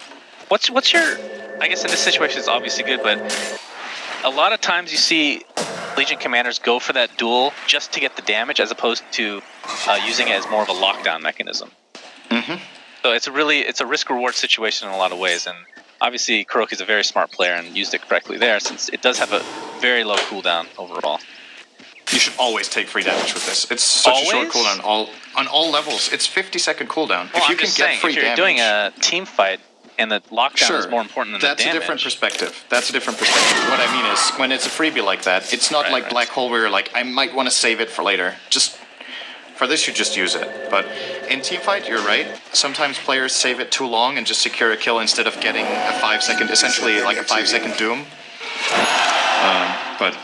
What's your? I guess in this situation it's obviously good, but a lot of times you see Legion commanders go for that duel just to get the damage, as opposed to using it as more of a lockdown mechanism. Mm-hmm. So it's a risk-reward situation in a lot of ways, and obviously Kuroki's a very smart player and used it correctly there, since it does have a very low cooldown overall. You should always take free damage with this. It's such a short Always? cooldown on all levels. It's 50-second cooldown. Well, if you I'm can just get saying, free if you're damage, doing a team fight and the lockdown is more important than the damage. That's a different perspective. That's a different perspective. What I mean is, when it's a freebie like that, it's not like Black Hole where you're like, I might want to save it for later. Just For this, you just use it. But in teamfight, you're right. Sometimes players save it too long and just secure a kill instead of getting a 5-second, essentially like a 5-second doom. But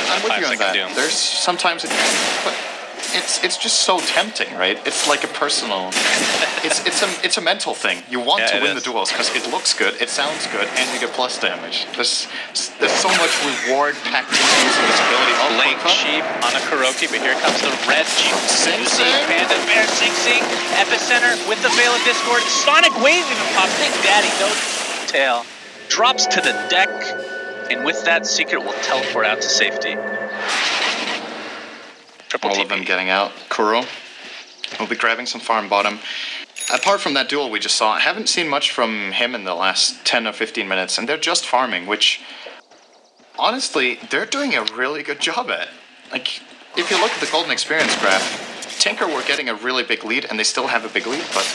I'm with you on that. Doom. There's sometimes but it's just so tempting, right? It's like a personal. It's a mental thing. You want to win the duels because it looks good, it sounds good, and you get plus damage. There's so much reward packed into using this ability. Blink sheep on a Kuroki, but here comes the red sheep. Panda Bear, Sing, Epicenter with the Veil of Discord. Sonic Wave even pops. Big Daddy, no tail. Drops to the deck, and with that, Secret will teleport out to safety. Triple all of them getting out. Kuro will be grabbing some farm bottom. Apart from that duel we just saw, I haven't seen much from him in the last 10 or 15 minutes, and they're just farming, which, honestly, they're doing a really good job at. Like, if you look at the Golden Experience graph, Tinker were getting a really big lead, and they still have a big lead, but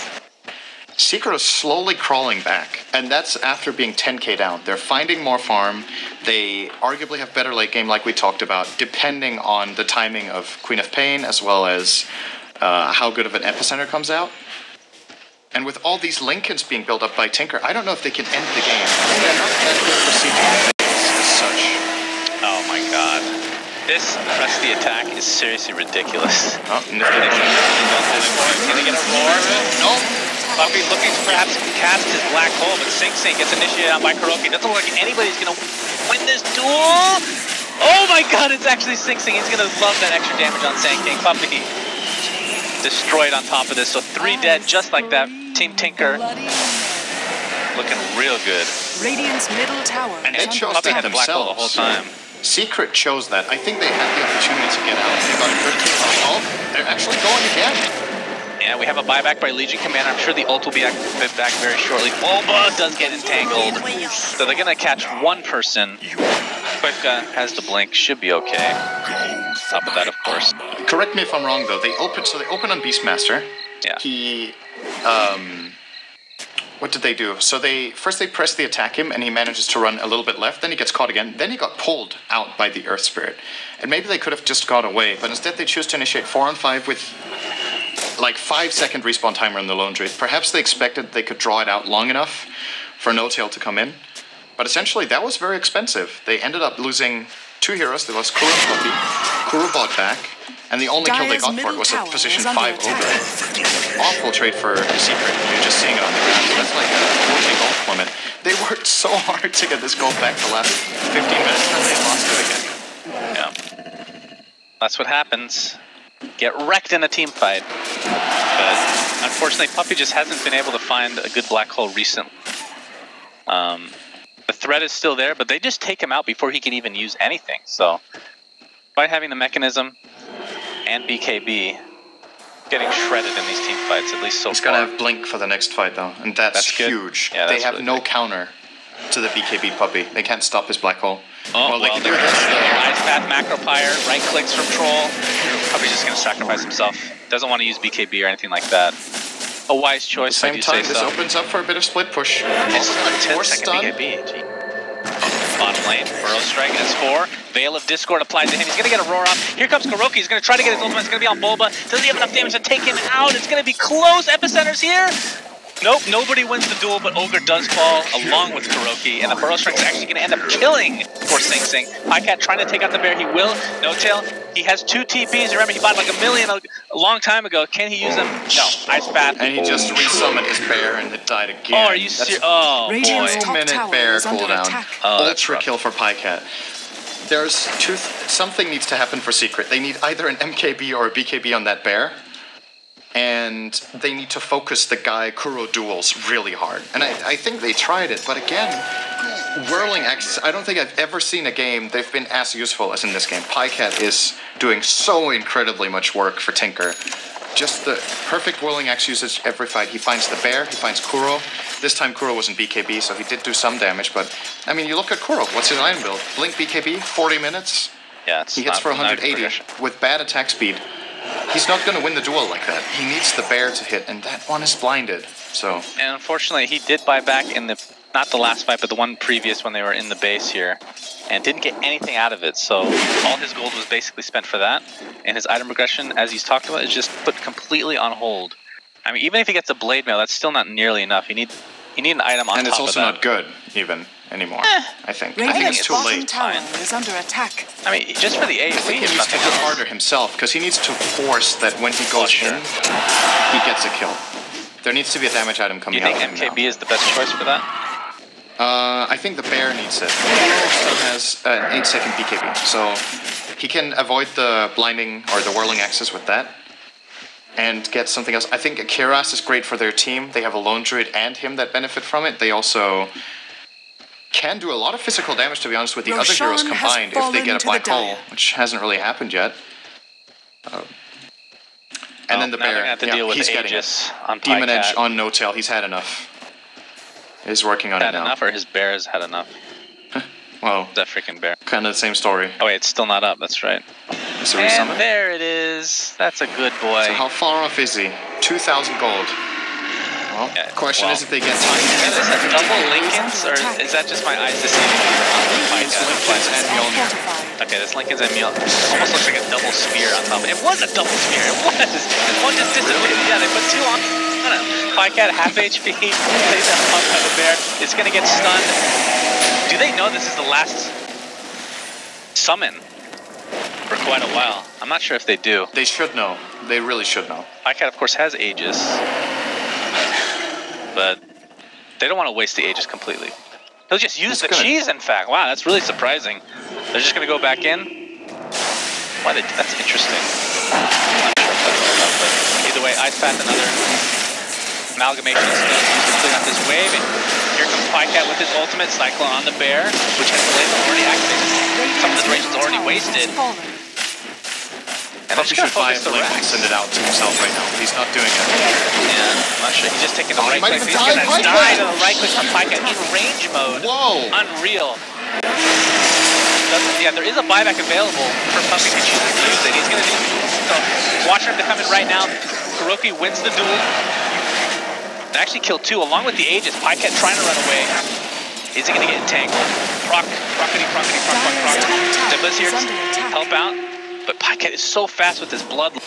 Secret is slowly crawling back, and that's after being 10k down. They're finding more farm. They arguably have better late game, like we talked about, depending on the timing of Queen of Pain, as well as how good of an Epicenter comes out. And with all these Lincolns being built up by Tinker, I don't know if they can end the game. They're not that good for CG as such. Oh my god. This press the attack is seriously ridiculous. Oh, Gonna get a roar. Nope. Puppy looking to perhaps cast his black hole, but Sing gets initiated on by Kuroki. Doesn't look like anybody's gonna win this duel. Oh my god, it's actually Sing. He's gonna love that extra damage on Sand King. Puppy destroyed on top of this, so 3 dead just like that. Team Tinker looking real good. Radiant's middle tower. And they chose Puppy that had the black hole the whole themselves. time. Secret chose that. I think they had the opportunity to get out. They got a good kill. Oh, they're actually going again. Yeah, we have a buyback by Legion Commander. I'm sure the ult will be back very shortly. Bulba does get entangled. So they're going to catch one person. Quick has the blink. Should be okay. Top of that, of course. Correct me if I'm wrong, though. They open on Beastmaster. Yeah. He... What did they do? So first they press the attack him, and he manages to run a little bit left, then he gets caught again, then he got pulled out by the Earth Spirit. And maybe they could have just got away, but instead they choose to initiate 4-on-5 with like 5-second respawn timer in the Lone Druid. Perhaps they expected they could draw it out long enough for No Tail to come in. But essentially that was very expensive. They ended up losing 2 heroes. They lost Kuro and Puppy. Kuro bought back. And the only kill they got for it was a position 5 ogre. Awful trade for Secret. You're just seeing it on the ground. So that's like a 4K gold plummet. They worked so hard to get this gold back the last 15 minutes, and they lost it again. Yeah. That's what happens. Get wrecked in a team fight. But unfortunately, Puppy just hasn't been able to find a good black hole recently. The threat is still there, but they just take him out before he can even use anything. So by having the mechanism and BKB getting shredded in these team fights, at least so far. He's going to have Blink for the next fight, though, and that's huge. Yeah, they have really no counter to the BKB Puppy. They can't stop his black hole. Oh, well, they can do there's this. Ice Path, Macro Pyre, right clicks from Troll. Puppy's just going to sacrifice himself. Doesn't want to use BKB or anything like that. A wise choice, At the same time, this opens up for a bit of split push. This is a 10-second BKB. Gee. Bottom lane, Burrow Strike is 4. Veil of Discord applied to him. He's going to get a roar off. Here comes Kuroki. He's going to try to get his ultimate. It's going to be on Bulba. Doesn't he have enough damage to take him out? It's going to be close. Epicenter's here. Nope, nobody wins the duel, but Ogre does fall along with Kuroki, and the Burrow Strike is actually going to end up killing for Sing. Pycat trying to take out the bear. He will. No Tail. He has 2 TPs. Remember, he bought like 1 million a long time ago. Can he use them? No. Ice Path. And he just resummoned his bear, and it died again. Oh, are you serious? Oh, boy. 2-minute bear cooldown. Oh, Ultra kill for Pycat. There's something needs to happen for Secret. They need either an MKB or a BKB on that bear, and they need to focus the guy Kuro duels really hard. And I think they tried it, but again, Whirling Axes, I don't think I've ever seen a game they've been as useful as in this game. Pycat is doing so incredibly much work for Tinker. Just the perfect Whirling Axe usage every fight. He finds the bear, he finds Kuro. This time Kuro was in BKB, so he did do some damage, but I mean, you look at Kuro, what's his item build? Blink BKB, 40 minutes. Yeah, it's he hits for 180 with bad attack speed. He's not going to win the duel like that. He needs the bear to hit, and that one is blinded. So. And unfortunately, he did buy back in the Not the last fight, but the one previous when they were in the base here. And didn't get anything out of it, so all his gold was basically spent for that. And his item regression, as he's talked about, is just put completely on hold. I mean, even if he gets a blade mail, that's still not nearly enough. You need an item on top of that. And it's also not good, even, anymore, I think. I think it's too late. Tower is under attack. I mean, just for the AoE, I think he needs to hit harder himself, because he needs to force that when he goes in, he gets a kill. There needs to be a damage item coming out. Do you think MKB is the best choice for that? I think the bear needs it. The hero still has an 8-second BKB, so he can avoid the blinding or the whirling axis with that and get something else. I think Akiras is great for their team. They have a lone druid and him that benefit from it. They also can do a lot of physical damage, to be honest, with the other heroes combined if they get a black hole, which hasn't really happened yet. And then the bear, have to deal with he's getting Aegis it. on Demon Pycat. Edge on No-Tail, he's had enough. He's working on it now. Had enough, or his bear has had enough? Well, That freaking bear. kind of the same story. Oh wait, it's still not up, that's right. It's a And resummon. there it is. That's a good boy. So how far off is he? 2,000 gold. Well, Yeah, question well. is if they get time. Is that double Lincolns, or is that just my eyes deceiving me? It's Lincolns and Mjolnir. Okay, this Lincoln's and Mjolnir. Almost looks like a double spear on top. It was a double spear, it was! And one just disappeared. Yeah, they put two on. Pycat, half HP, plays that pump by the bear. It's gonna get stunned. Do they know this is the last summon for quite a while? I'm not sure if they do. They should know. They really should know. Pycat, of course, has Aegis. But they don't want to waste the Aegis completely. They'll just use the cheese, in fact. Wow, that's really surprising. They're just going to go back in? Why? That's interesting. I'm not sure if that's all about, but either way, Ice Path, another amalgamation of stones used to clean up this wave. And here comes Pycat with his ultimate, Cyclone on the bear, which has the laser already activated. Some of the duration's already wasted. And Probably should buy a blink and send it out to himself right now. He's not doing it. Yeah, I'm not sure. He's just taking the right click. He's even gonna die die to the right click on Pycat in range mode. Whoa! Unreal. Yeah, there is a buyback available for Puppy to choose to use it. He's gonna do so. Watch him to come in right now. Kuroki wins the duel. And actually killed two along with the Aegis. Pycat trying to run away. Is he gonna get entangled? Proc. Simba's here to help out. But Pycat is so fast with his bloodlust.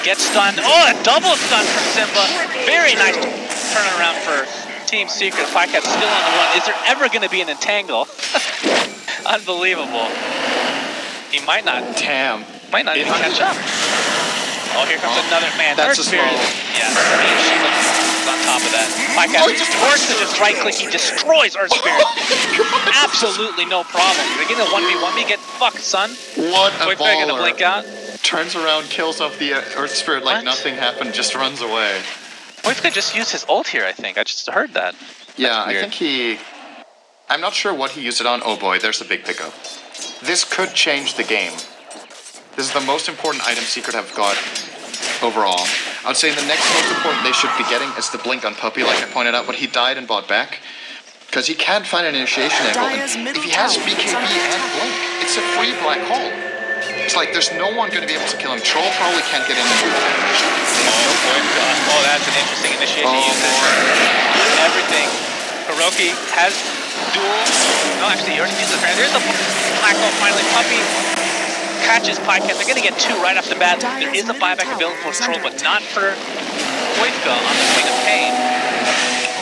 Gets stunned. Oh, a double stun from Simba. Very nice turnaround for Team Secret. Pycat's still on the run. Is there ever going to be an entangle? Unbelievable. He might not. Damn. Might not even catch up. Oh, here comes another man. That's Earth a Spirit. small. Yeah, Shiva on top of that. Pycat forced to just right click. He destroys Earth Spirit. Absolutely no problem. They get a 1v1. You get fucked, son. What a Wait, gonna blink out. Turns around, kills off the Earth Spirit like nothing happened, just runs away. Wait, just used his ult here, I think. I just heard that. Yeah, I think he... I'm not sure what he used it on. Oh boy, there's a big pickup. This could change the game. This is the most important item Secret have got overall. I would say the next most important they should be getting is the blink on Puppy, like I pointed out, but he died and bought back. Because he can't find an initiation angle. And if he has BKB and blink, it's a free black hole. It's like there's no one going to be able to kill him. Troll probably can't get in there with animation. Oh, that's an interesting initiation. He uses everything. Kuroki has duel. No, actually, he already used the friend. There's the black hole finally. Puppy catches Pycat. They're going to get two right off the bat. There is a buyback available for Troll, but not for Koifka on the Queen of Pain.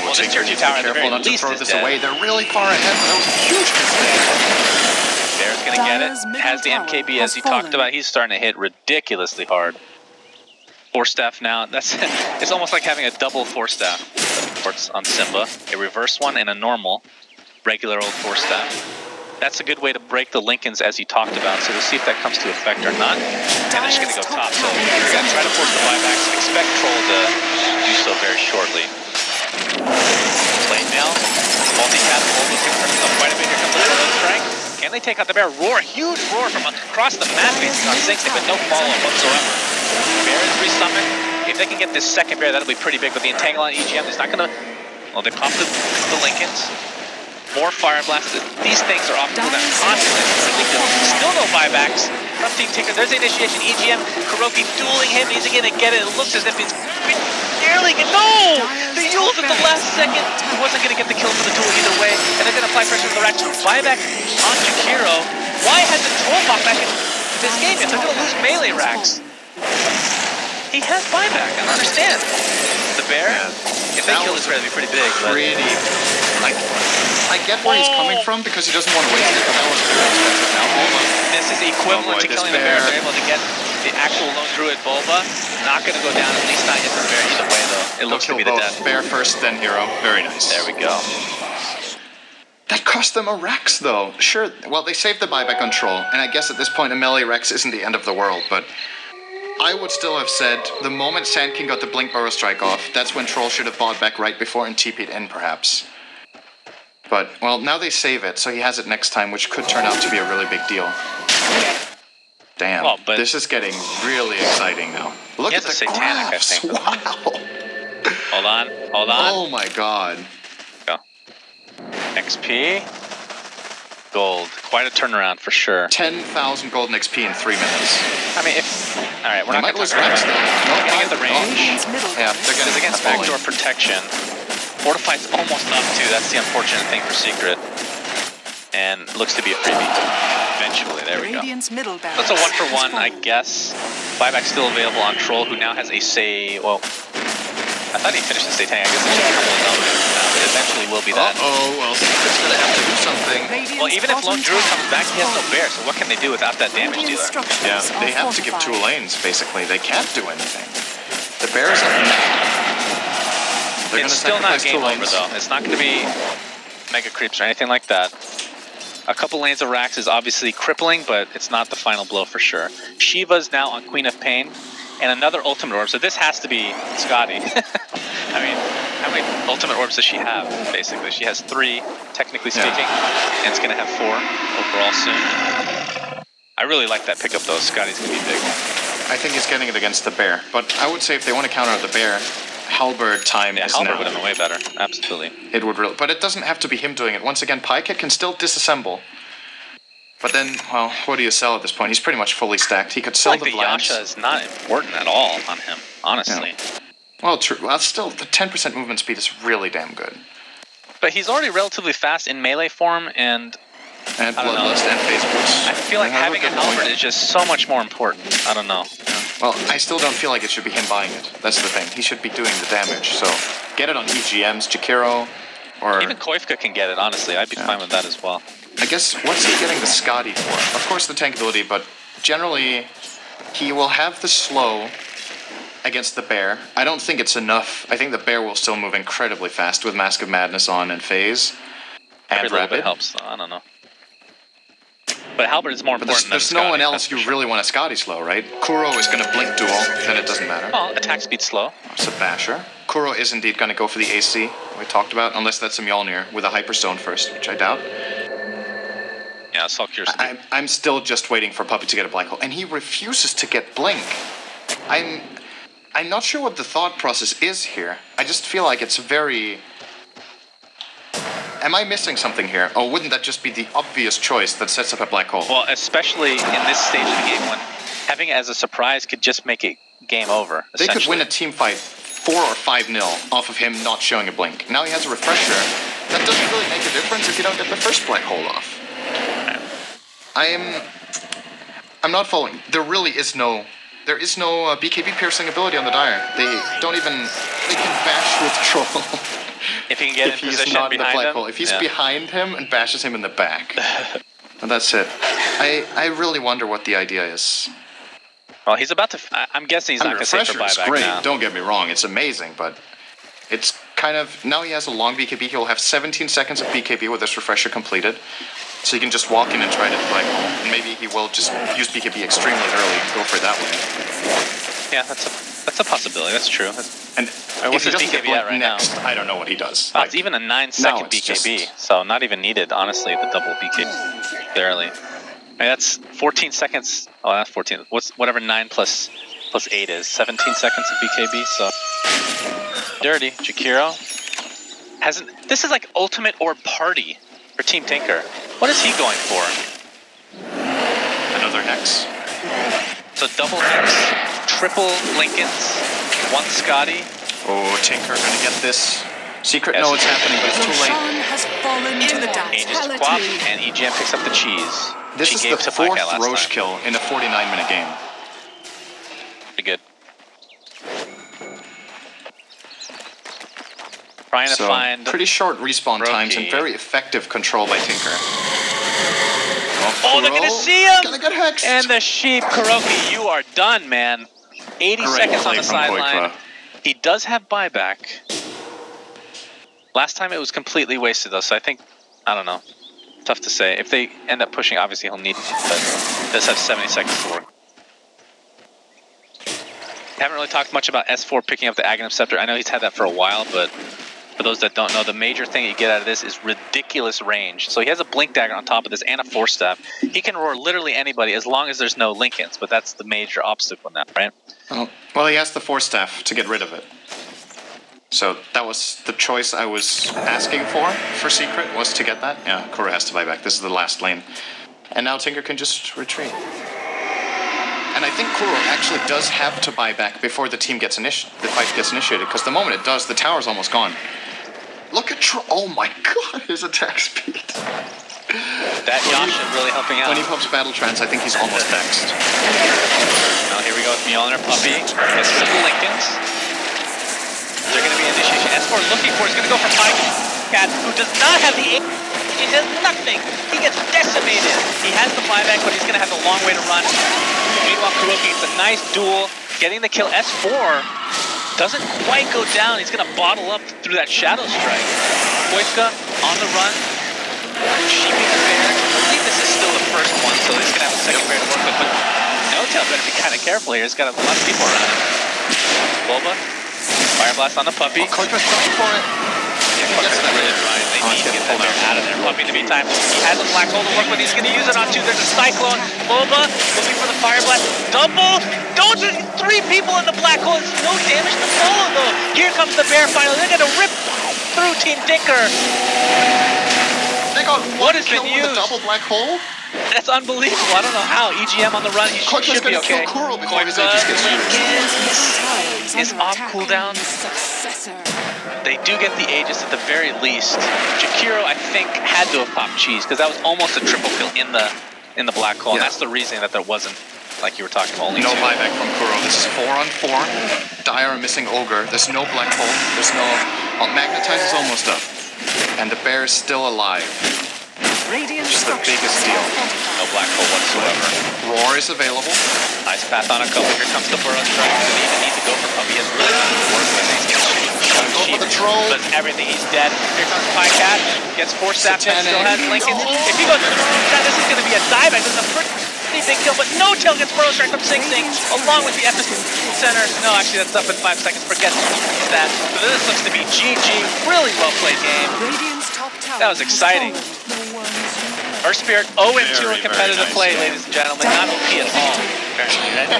Well, this tier 2 tower at the very not to least throw is this dead. away. They're really far ahead. That was a huge mistake. Bear's going to get it. Has the MKB as he talked about. He's starting to hit ridiculously hard. Force staff now. It's almost like having a double force staff on Simba. A reverse one and a normal, regular old force staff. That's a good way to break the Lincolns as he talked about, so we'll see if that comes to effect or not. And they're just going to go top, so we're going to try to force the buybacks. Expect Troll to do so very shortly. Blade mail, multi-cast, almost confirmed quite a bit. Here comes the Shadow Strike. Can they take out the bear? Roar, huge roar from across the map, basically on Zinc, but no follow-up whatsoever. Bear is resummoned. If they can get this second bear, that'll be pretty big, but the Entangle on EGM is not going to... Well, they popped the Lincolns. More Fire Blast. These things are off cooldown constantly. Still no buybacks from Team Tinker. There's the initiation. EGM, Kuroki dueling him. He's going to get it. It looks as if it's barely get... No! They used at the last second. He wasn't going to get the kill for the duel either way. And they're going to apply pressure to the Rex. Buyback on Jakiro. Why hasn't Troll popped back into this game yet? They're going to lose melee racks. He has buyback. I don't understand. The bear? If they kill this bear, it'd be pretty big. Pretty... Like, I get where he's coming from because he doesn't want to waste it, but that was very expensive. Now, Bulba. This is equivalent to killing the bear. They're able to get the actual lone druid Bulba. Not going to go down, at least not hit the bear either way, though. It looks to be the death. Bear first, then hero. Very nice. There we go. That cost them a Rex, though. Sure, well, they saved the buyback on Troll, and I guess at this point a melee Rex isn't the end of the world, but I would still have said the moment Sand King got the Blink Burrow Strike off, that's when Troll should have bought back right before and TP'd in, perhaps. But, well, now they save it, so he has it next time, which could turn out to be a really big deal. Damn, well, this is getting really exciting now. Look at the satanic, graphs. I think. Wow. Hold on, hold on. Oh my god. Go. XP. Gold. Quite a turnaround for sure. 10,000 gold and XP in 3 minutes. I mean, if... Alright, we're not going to lose Rex, though. We're going to get the range. Yeah, they're going to against backdoor protection. Fortify's almost up too. That's the unfortunate thing for Secret. And looks to be a freebie. Eventually, there we go. That's a 1-for-1, I guess. Buyback still available on Troll, who now has a say. Well, I thought he finished the Satanic. I guess there's a couple of numbers now, but eventually will be that. Well, Secret's gonna have to do something. Well, even if Lone Druid comes back, he has no bear, so what can they do without that damage dealer? Yeah, they have to give 2 lanes, basically. They can't do anything. The bear's up It's still not game over, though. It's not going to be mega creeps or anything like that. A couple lanes of racks is obviously crippling, but it's not the final blow for sure. Shiva's now on Queen of Pain, and another Ultimate Orb, so this has to be Scotty. I mean, how many Ultimate Orbs does she have, basically? She has 3, technically speaking, and it's going to have 4 overall soon. I really like that pickup, though. Scotty's going to be big. I think he's getting it against the bear, but I would say if they want to counter the bear, Halberd time is Halberd now. would have been way better, absolutely. It would really, but it doesn't have to be him doing it. Once again, Pyket can still disassemble. But then, well, what do you sell at this point? He's pretty much fully stacked. He could sell the Vlads. Yasha is not important at all on him, honestly. Yeah. Well, true. Well, still, the 10% movement speed is really damn good. But he's already relatively fast in melee form, and Bloodlust and Phase Boost. I feel like having a Halberd is just so much more important. I don't know. Well, I still don't feel like it should be him buying it. That's the thing. He should be doing the damage. So get it on EGMs, Jakiro, or... Even Koifka can get it, honestly. I'd be fine with that as well. I guess, what's he getting the Scotty for? Of course the tank ability, but generally he will have the slow against the bear. I don't think it's enough. I think the bear will still move incredibly fast with Mask of Madness on and Phase. And Rapid. It helps, though. I don't know. But Halberd is more important there's than Scotty, no one else you really want a Scotty slow, right? Kuro is going to blink duel, then it doesn't matter. Well, attack speed slow. It's a basher. Kuro is indeed going to go for the AC we talked about, unless that's a Mjolnir with a Hyperstone first, which I doubt. Yeah, it's all curious. I'm still just waiting for Puppy to get a black hole, and he refuses to get blink. I'm not sure what the thought process is here. I just feel like it's very... Am I missing something here? Or wouldn't that just be the obvious choice that sets up a black hole? Well, especially in this stage of the game when having it as a surprise could just make it game over. They could win a team fight 4 or 5-0 off of him not showing a blink. Now he has a refresher. That doesn't really make a difference if you don't get the first black hole off. I'm not following. There is no BKB piercing ability on the Dire. They don't even... They can bash with Troll. If he can get in position behind him. If he's behind him and bashes him in the back. And that's it. I really wonder what the idea is. Well, he's about to... I'm guessing he's not going to save for buyback great. now. Don't get me wrong. It's amazing, but... It's kind of... Now he has a long BKB. He'll have 17 seconds of BKB with this refresher completed. So he can just walk in and try to black hole. And maybe he will just use BKB extremely early and go for it that way. Yeah, that's a possibility. That's true. And what's his BKB at right next, now? I don't know what he does. It's even a 9-second BKB, so not even needed, honestly, the double BKB. Barely. I mean, that's 14 seconds. Oh, that's 14. Whatever 9 plus 8 is. 17 seconds of BKB, so... Dirty. Jakiro. This is like Ultimate Orb Party for Team Tinker. What is he going for? Another Hex. So double Hex, triple Lincolns, 1 Scotty, Oh, Tinker gonna get this. Secret knows it's happening, but it's too late. Roshan has fallen to the Aegis dance. Quap, and EGM picks up the cheese. This She is gave the to fourth Pycat last Roche time. kill in a 49-minute game. Pretty good. Trying to find pretty short respawn times and very effective control by Tinker. Oh, they're gonna see him! Gonna get hexed! And the sheep, Kuroki, you are done, man. 80 seconds on the sideline. He does have buyback. Last time it was completely wasted though, so I think, I don't know. Tough to say. If they end up pushing, obviously he'll need it, but does have 70 seconds to work. Haven't really talked much about S4 picking up the Aghanim Scepter. I know he's had that for a while, but for those that don't know, the major thing you get out of this is ridiculous range. So he has a Blink Dagger on top of this and a Force Staff. He can roar literally anybody as long as there's no Linkens, but that's the major obstacle now, right? Oh, well, he has the Force Staff to get rid of it. So that was the choice I was asking for Secret, was to get that. Yeah, Kuro has to buy back. This is the last lane. And now Tinker can just retreat. And I think Kuro actually does have to buy back before the fight gets initiated, because the moment it does, the tower's almost gone. Look at oh my god, his attack speed. That Yasha really helping out. When he pops Battle Trance, I think he's almost vexed. Now here we go with Mjolnir Puppy. Gets rid of the Linkens. They're going to be initiation. S4 looking for, he's going to go for Pycat, who does not have the he does nothing. He gets decimated. He has the buyback, but he's going to have a long way to run. Meanwhile, Kuroki gets a nice duel, getting the kill. S4 doesn't quite go down. He's going to bottle up through that Shadow Strike. Koiska on the run, sheeping the bear. I believe this is still the first one, so he's going to have a second bear to work with. But No-Tail better be kind of careful here. He's got a lot of people around him. Boba, Fire Blast on the Puppy. Koiska's going for it. Puppy's really trying. They need to get that bear out of there. Puppy, in the meantime, he has a Black Hole to work with. He's going to use it on two. There's a Cyclone. Boba looking for the Fire Blast. Double! Those are 3 people in the Black Hole. It's no damage to follow, though. Here comes the bear finally. They're going to rip through Team Tinker. They got what has kill been used? With a double Black Hole? That's unbelievable. I don't know how. EGM on the run. He should be okay. Kill Kuro before his Aegis gets used. Is off cooldown. They do get the Aegis at the very least. Jakiro, I think, had to have popped cheese because that was almost a triple kill in the Black Hole. And that's the reason that there wasn't, like you were talking about, only no 2. buyback from Kuro. This is 4-on-4. Dire missing Ogre. There's no Black Hole. There's no... Oh, Magnetize is almost up. And the bear is still alive. Which is the biggest deal. No Black Hole whatsoever. Roar is available. Nice path on a couple. Here comes the Burrow Strike. Doesn't even need to go for Puppy. He has really nothing to work with. He's Go for the troll. Does everything. He's dead. Here comes Pycat. Gets Force Staff. Still has Lincoln. If he goes for the Burrow Strike, this is going to be a dive. This is a pretty big kill, but No-Tail gets Burrow Strike from Sing Sing along with the Epicenter. No, actually, that's up in 5 seconds. Forget that. So this looks to be GG. Really well played game. That was exciting. Earth Spirit 0-2 in competitive play, ladies and gentlemen. Not OP at all. Apparently, right?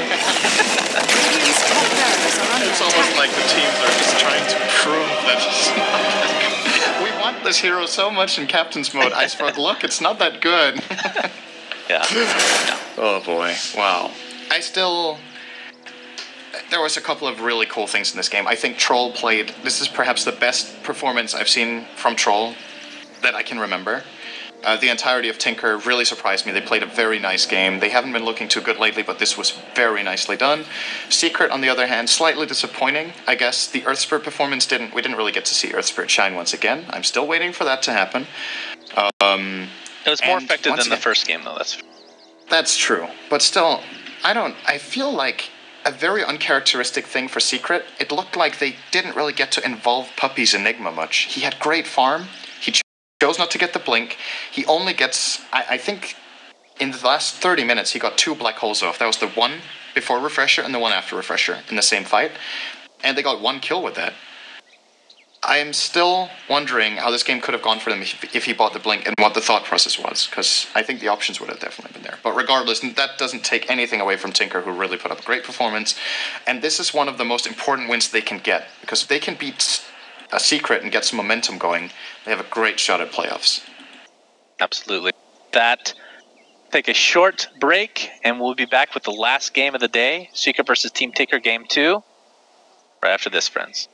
It's almost like the teams are just trying to prove that it's not that. We want this hero so much in Captain's Mode. Iceberg, look, it's not that good. Yeah. Oh boy. Wow. There was a couple of really cool things in this game. I think Troll played... This is perhaps the best performance I've seen from Troll that I can remember. The entirety of Tinker really surprised me. They played a very nice game. They haven't been looking too good lately, but this was very nicely done. Secret, on the other hand, slightly disappointing. I guess the Earth Spirit performance we didn't really get to see Earth Spirit shine once again. I'm still waiting for that to happen. It was more effective than the first game, though. That's true. But still, I feel like a very uncharacteristic thing for Secret. It looked like they didn't really get to involve Puppy's Enigma much. He had great farm. He chose not to get the blink. He only gets, I think, in the last 30 minutes, he got 2 Black Holes off. That was the one before Refresher and the one after Refresher in the same fight. And they got 1 kill with that. I'm still wondering how this game could have gone for them if he bought the blink and what the thought process was, because I think the options would have definitely been there. But regardless, that doesn't take anything away from Tinker, who really put up a great performance. And this is one of the most important wins they can get, because if they can beat a Secret and get some momentum going, they have a great shot at playoffs. Absolutely. Take a short break, and we'll be back with the last game of the day, Secret versus Team Tinker Game 2, right after this, friends.